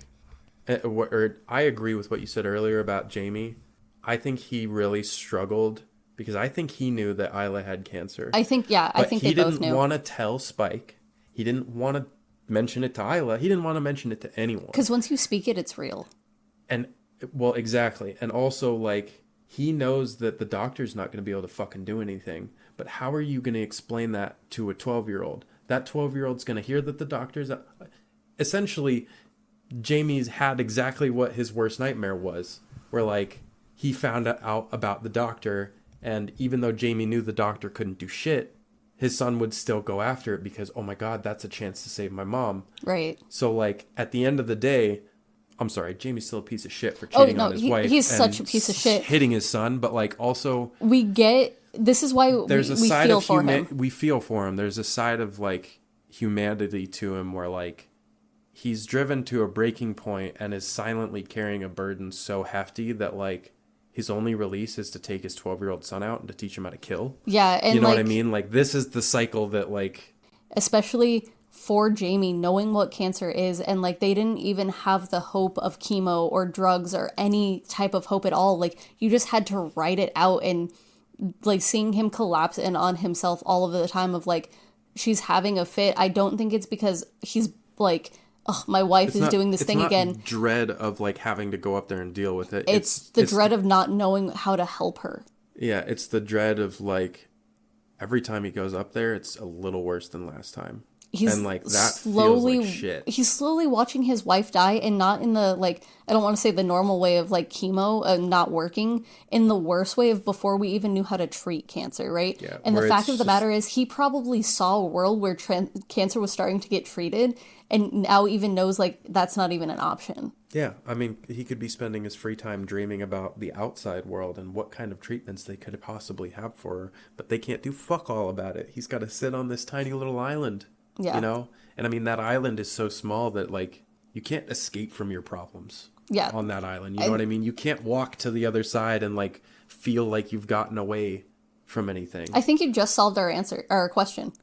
or I agree with what you said earlier about Jamie. I think he really struggled because I think he knew that Isla had cancer. I think they both knew. He didn't want to tell Spike. He didn't want to mention it to Isla. He didn't want to mention it to anyone. Because once you speak it, it's real. And, well, exactly. And also, like, he knows that the doctor's not going to be able to fucking do anything. But how are you going to explain that to a 12-year-old? That 12-year-old's going to hear that the doctor's... Essentially, Jamie's had exactly what his worst nightmare was. Where, like, he found out about the doctor, and even though Jamie knew the doctor couldn't do shit, his son would still go after it because, oh my God, that's a chance to save my mom. Right. So, like, at the end of the day... I'm sorry, Jamie's still a piece of shit for cheating on his wife. He's such a piece of shit. Hitting his son, but like also... This is why we feel for him. We feel for him. There's a side of like humanity to him where like he's driven to a breaking point and is silently carrying a burden so hefty that like his only release is to take his 12-year-old son out and to teach him how to kill. Yeah, and you know what I mean? Like this is the cycle that like... Especially... for Jamie, knowing what cancer is, and like they didn't even have the hope of chemo or drugs or any type of hope at all. Like you just had to write it out, and like seeing him collapse in on himself all of the time of like she's having a fit. I don't think it's because he's like, oh, my wife is doing this thing again. It's not dread of like having to go up there and deal with it. It's the dread of not knowing how to help her. Yeah, it's the dread of like every time he goes up there, it's a little worse than last time. And like that feels like shit. He's slowly watching his wife die, and not in the like, I don't want to say the normal way of like chemo not working, in the worst way of before we even knew how to treat cancer, right? Yeah, and the fact of the matter is, he probably saw a world where cancer was starting to get treated, and now even knows like that's not even an option. Yeah, I mean, he could be spending his free time dreaming about the outside world and what kind of treatments they could possibly have for her, but they can't do fuck all about it. He's got to sit on this tiny little island. Yeah. You know? And I mean, that island is so small that, like, you can't escape from your problems on that island. You know what I mean? You can't walk to the other side and, like, feel like you've gotten away from anything. I think you just solved our question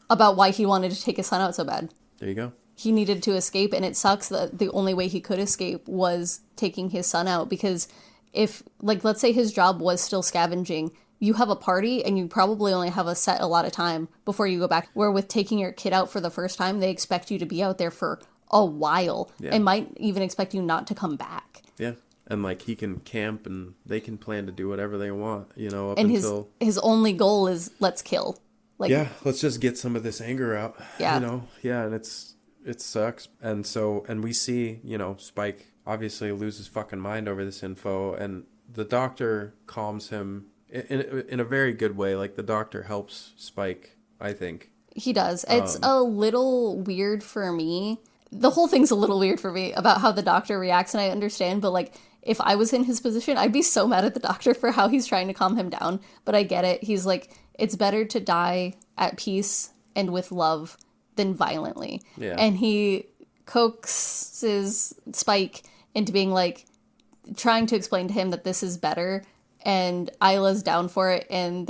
about why he wanted to take his son out so bad. There you go. he needed to escape, and it sucks that the only way he could escape was taking his son out, because if, like, let's say his job was still scavenging, you have a party and you probably only have a lot of time before you go back, where with taking your kid out for the first time, they expect you to be out there for a while and might even expect you not to come back. Yeah. And, like, he can camp and they can plan to do whatever they want, you know, up and until... his only goal is, let's kill. Like, yeah, let's just get some of this anger out. Yeah. You know? Yeah, and it sucks. And so, and we see, you know, Spike obviously loses fucking mind over this info, and the doctor calms him in a very good way. Like, the doctor helps Spike, I think. He does. It's a little weird for me. The whole thing's a little weird for me about how the doctor reacts, and I understand, but, like, if I was in his position, I'd be so mad at the doctor for how he's trying to calm him down. But I get it. He's like, it's better to die at peace and with love than violently. Yeah. And he coaxes Spike into being like, trying to explain to him that this is better, and Isla's down for it, and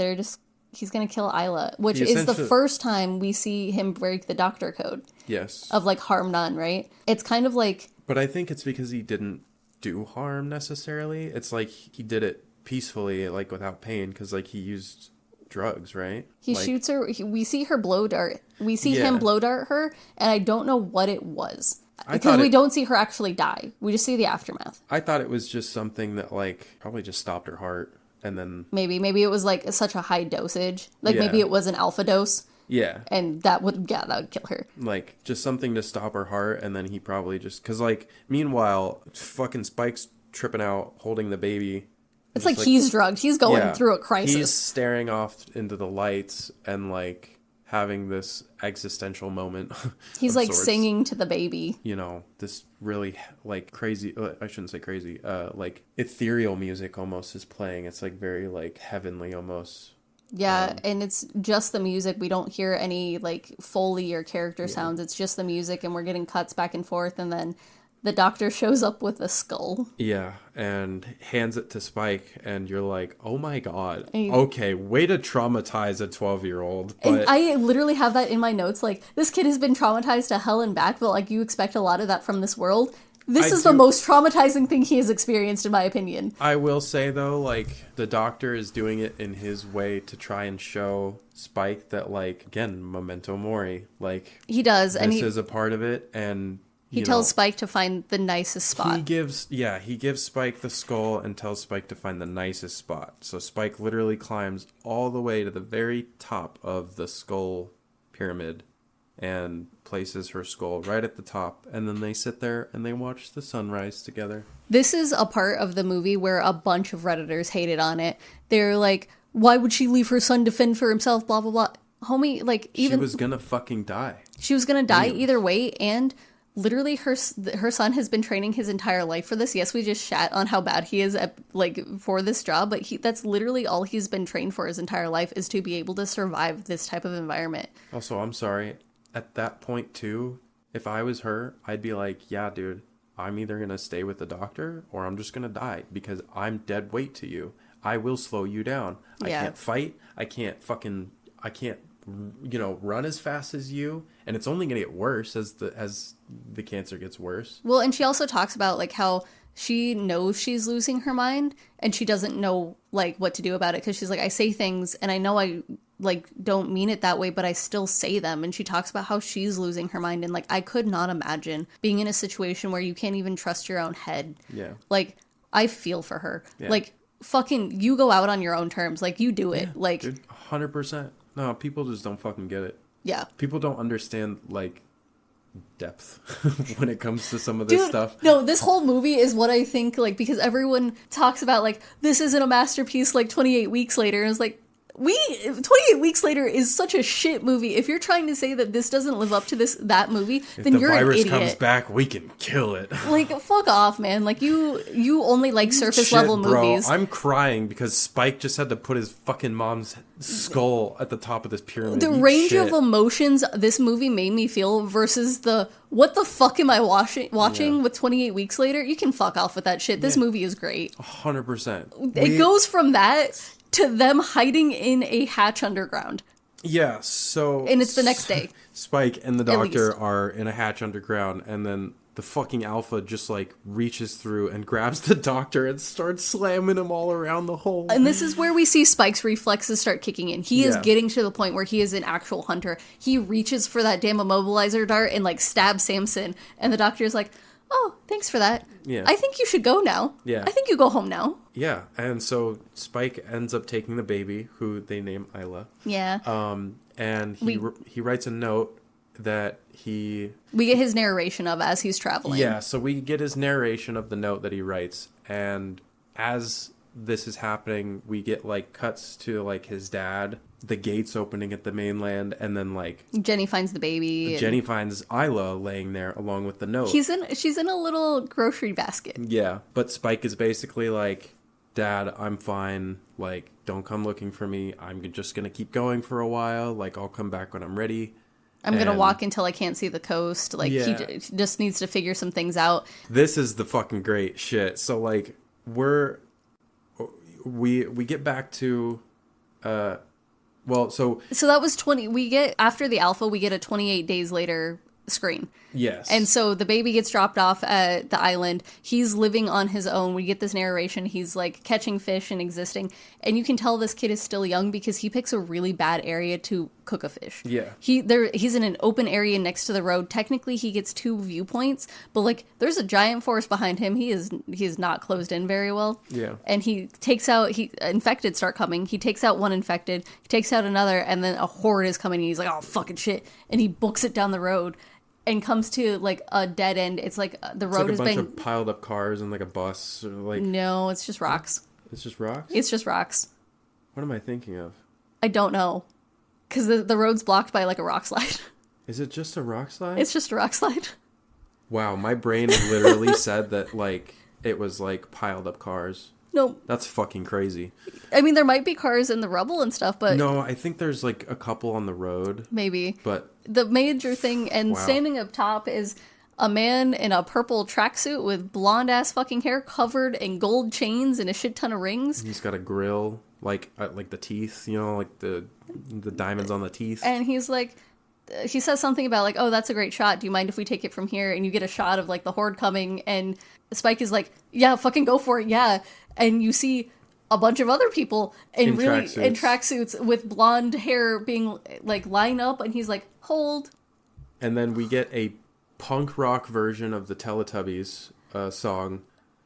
he's gonna kill Isla, which is the first time we see him break the doctor code. Yes. Of, like, harm none, right? It's kind of like... But I think it's because he didn't do harm necessarily. It's like he did it peacefully, like, without pain, because, like, he used drugs, right? He shoots her. We see her blow dart. We see him blow dart her, and I don't know what it was. Because we don't see her actually die. We just see the aftermath. I thought it was just something that, like, probably just stopped her heart, and then... Maybe it was, like, such a high dosage. Like, maybe it was an alpha dose. Yeah. And that would kill her. Like, just something to stop her heart, and then he probably just... Because, like, meanwhile, fucking Spike's tripping out, holding the baby. It's like he's drugged. He's going through a crisis. He's staring off into the lights and, like, having this existential moment. He's, like, sorts. Singing to the baby. You know, this really, like, crazy... I shouldn't say crazy. Like, ethereal music almost is playing. It's, like, very, like, heavenly almost... Yeah, and it's just the music. We don't hear any, like, Foley or character sounds. It's just the music, and we're getting cuts back and forth, and then the doctor shows up with a skull. Yeah, and hands it to Spike, and you're like, oh my god. Okay, way to traumatize a 12-year-old. But... And I literally have that in my notes, like, this kid has been traumatized to hell and back, but, like, you expect a lot of that from this world. This is the most traumatizing thing he has experienced, in my opinion. I will say, though, like, the doctor is doing it in his way to try and show Spike that, like, again, memento mori. Like, he does. This is a part of it, and... He tells Spike to find the nicest spot. He gives Spike the skull and tells Spike to find the nicest spot. So Spike literally climbs all the way to the very top of the skull pyramid and places her skull right at the top, and then they sit there and they watch the sunrise together. This is a part of the movie where a bunch of Redditors hated on it. They're like, why would she leave her son to fend for himself, blah, blah, blah. Homie, like, even... She was gonna fucking die. She was gonna die either way, and literally her son has been training his entire life for this. Yes, we just shat on how bad he is at, like, for this job, but that's literally all he's been trained for his entire life, is to be able to survive this type of environment. Also, I'm sorry. At that point, too, if I was her, I'd be like, yeah, dude, I'm either going to stay with the doctor or I'm just going to die because I'm dead weight to you. I will slow you down. Yeah. I can't fight. I can't, you know, run as fast as you. And it's only going to get worse as the cancer ggets worse. Well, and she also talks about, like, how she knows she's losing her mind and she doesn't know, like, what to do about it, because she's like, I say things and I know I, like, don't mean it that way, but I still say them. And she talks about how she's losing her mind, and, like, I could not imagine being in a situation where you can't even trust your own head. Yeah. Like, I feel for her. Yeah. Like, fucking, you go out on your own terms. Like, you do it. Yeah, like, dude, 100%. No, people just don't fucking get it. Yeah. People don't understand, like, depth when it comes to some of this stuff. No, this whole movie is what I think, like, because everyone talks about, like, this isn't a masterpiece, like, 28 Weeks Later, and it's like, 28 Weeks Later is such a shit movie. If you're trying to say that this doesn't live up to that movie, then you're an idiot. If the virus comes back, we can kill it. Like, fuck off, man. Like, you only like surface level movies. Bro, I'm crying because Spike just had to put his fucking mom's skull at the top of this pyramid. The range of emotions this movie made me feel versus the what the fuck am I watching with 28 Weeks Later? You can fuck off with that shit. This movie is great. 100%. It goes from that to them hiding in a hatch underground. Yeah, so... And it's the next day. Spike and the At doctor least. are in a hatch underground, and then the fucking Alpha just, like, reaches through and grabs the doctor and starts slamming him all around the hole. And this is where we see Spike's reflexes start kicking in. He is Yeah. getting to the point where he is an actual hunter. He reaches for that damn immobilizer dart and, like, stabs Samson. And the doctor is like, oh, thanks for that. Yeah. I think you should go now. Yeah. I think you go home now. Yeah, and so Spike ends up taking the baby, who they name Isla. Yeah. And he writes a note that he... We get his narration of as he's traveling. Yeah, so we get his narration of the note that he writes, and as this is happening, we get, like, cuts to, like, his dad, the gates opening at the mainland, and then, like... Jenny finds the baby. Jenny finds Isla laying there along with the note. She's in a little grocery basket. Yeah, but Spike is basically like, Dad, I'm fine. Like, don't come looking for me. I'm just going to keep going for a while. Like, I'll come back when I'm ready. I'm going to And walk until I can't see the coast. Like, Yeah. he just needs to figure some things out. This is the fucking great shit. So, like, we get back to, well, so... So that was after the Alpha, we get a 28 days later screen. Yes. And so the baby gets dropped off at the island. He's living on his own. We get this narration. He's like catching fish and existing. And you can tell this kid is still young because he picks a really bad area to cook a fish. Yeah. He's in an open area next to the road. Technically he gets 2 viewpoints, but like there's a giant forest behind him. He is not closed in very well. Yeah. And infected start coming. He takes out one infected, he takes out another, and then a horde is coming and he's like, oh fucking shit. And he books it down the road. And comes to like a dead end. It's like the road it's has like a bunch been of piled up cars and like a bus. Or like No, it's just rocks. It's just rocks? It's just rocks. What am I thinking of? I don't know. Because the road's blocked by like a rock slide. Is it just a rock slide? It's just a rock slide. Wow, my brain literally said that, like, it was, like, piled up cars. No, That's fucking crazy. I mean, there might be cars in the rubble and stuff, but No, I think there's, like, a couple on the road. maybe. But, The major thing, and Wow. standing up top is a man in a purple tracksuit with blonde-ass fucking hair covered in gold chains and a shit ton of rings. he's got a grill, like the teeth, you know, like the diamonds on the teeth. And he's like, he says something about like, oh, that's a great shot. Do you mind if we take it from here? And you get a shot of like the horde coming, and Spike is like, yeah, fucking go for it, yeah. And you see a bunch of other people in tracksuits with blonde hair being like line up, and he's like, hold. And then we get a punk rock version of the Teletubbies song,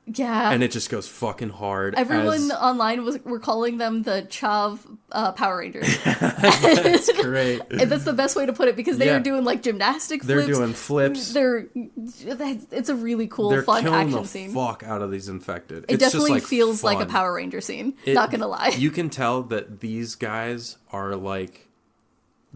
Yeah. and it just goes fucking hard. Everyone online were calling them the Chav Power Rangers. That's great. And that's the best way to put it because they Yeah. are doing like gymnastic flips. They're doing flips. It's a really cool, They're fun killing action the scene. fuck out of these infected. It It's just, definitely like, feels like a fun. Power Ranger scene. Not gonna lie. You can tell that these guys are like,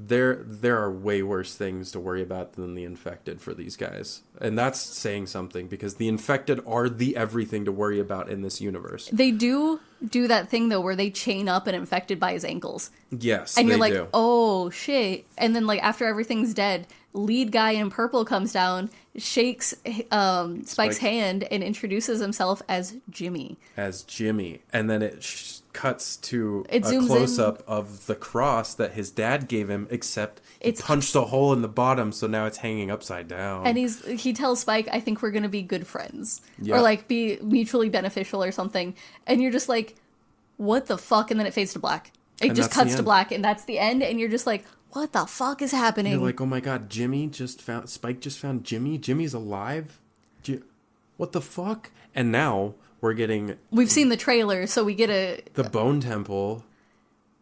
there are way worse things to worry about than the infected for these guys, and that's saying something because the infected are the everything to worry about in this universe. They do that thing though where they chain up an infected by his ankles, Yes, and you're they like, do. oh shit! And then like after everything's dead, lead guy in purple comes down, shakes Spike's hand, and introduces himself as Jimmy. As Jimmy, and then it cuts to It a zooms close in. up of the cross that his dad gave him, except he It's- punched a hole in the bottom, so now it's hanging upside down. And he tells Spike, I think we're gonna be good friends. Yeah. Or like be mutually beneficial or something. And you're just like, what the fuck? And then it fades to black. It And just that's the cuts to end. black and that's the end, and you're just like, what the fuck is happening? You're like, oh my god, Spike just found Jimmy? Jimmy's alive? What the fuck? And now we're getting We've seen the trailer, so we get the Bone Temple.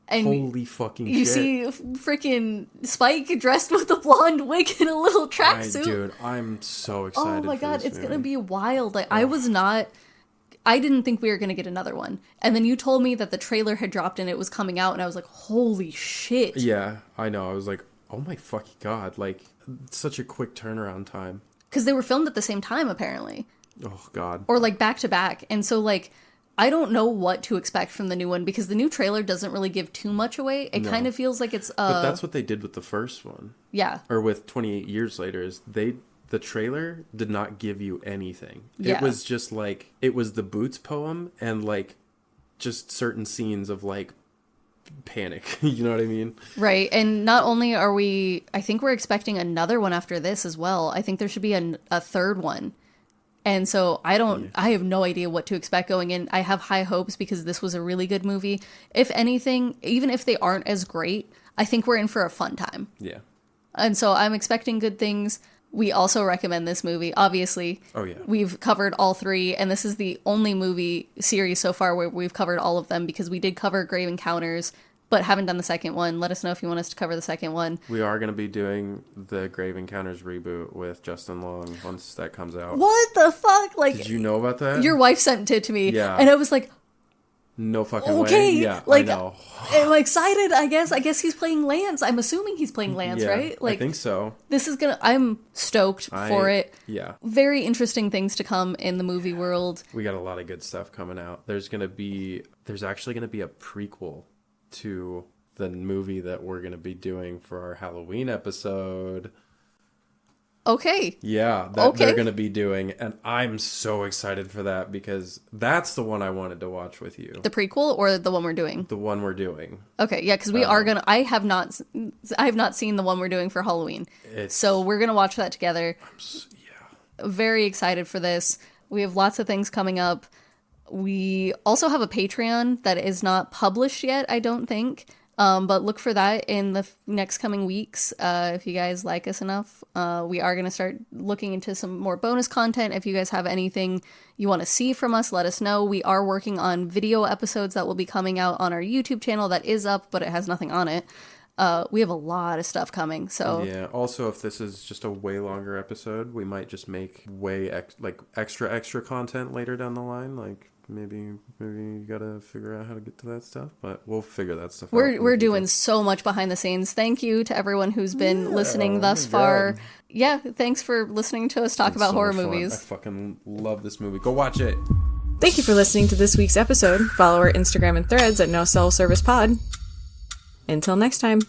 and Holy fucking you shit. see freaking Spike dressed with a blonde wig and a little tracksuit. Dude, I'm so excited. Oh my for god, this it's gonna movie. be wild. Like I didn't think we were gonna get another one. And then you told me that the trailer had dropped and it was coming out, and I was like, holy shit. Yeah, I know. I was like, oh my fucking god. Like, it's such a quick turnaround time. Because they were filmed at the same time, apparently. Oh god. Or like back to back. And so like I don't know what to expect from the new one because the new trailer doesn't really give too much away. It kind of feels like it's But that's what they did with the first one. yeah. Or with 28 Years Later, is the trailer did not give you anything. Yeah. It was just like, it was the Boots poem and like just certain scenes of like panic. You know what I mean? Right. And not only are I think we're expecting another one after this as well. I think there should be a third one. And so I have no idea what to expect going in. I have high hopes because this was a really good movie. If anything, even if they aren't as great, I think we're in for a fun time. Yeah. And so I'm expecting good things. We also recommend this movie, obviously. Oh, yeah. We've covered all three, and this is the only movie series so far where we've covered all of them because we did cover Grave Encounters, but haven't done the second one. Let us know if you want us to cover the second one. We are going to be doing the Grave Encounters reboot with Justin Long once that comes out. What the fuck? Like, did you know about that? Your wife sent it to me, Yeah. And I was like, no fucking okay, way. Yeah, like, I know. I'm excited, I guess. I guess he's playing Lance. I'm assuming he's playing Lance, Yeah, right? Like, I think so. I'm stoked for it. Yeah. Very interesting things to come in the movie world. We got a lot of good stuff coming out. There's actually going to be a prequel to the movie that we're going to be doing for our Halloween episode. Okay. Yeah, they're going to be doing, and I'm so excited for that because that's the one I wanted to watch with you. The prequel or the one we're doing? The one we're doing. Okay, yeah, because we are gonna. I have not seen the one we're doing for Halloween, so we're gonna watch that together. Very excited for this. We have lots of things coming up. We also have a Patreon that is not published yet, I don't think. But look for that in the next coming weeks. If you guys like us enough, we are going to start looking into some more bonus content. If you guys have anything you want to see from us, let us know. We are working on video episodes that will be coming out on our YouTube channel that is up, but it has nothing on it. We have a lot of stuff coming. So yeah. Also, if this is just a way longer episode, we might just make extra content later down the line. Like maybe you gotta figure out how to get to that stuff, but we'll figure that stuff out. We're doing so much behind the scenes. Thank you to everyone who's been listening thus far. God. Yeah, thanks for listening to us talk about so horror much fun. movies. I fucking love this movie. Go watch it. Thank you for listening to this week's episode. Follow our Instagram and threads at No Cell Service Pod. Until next time.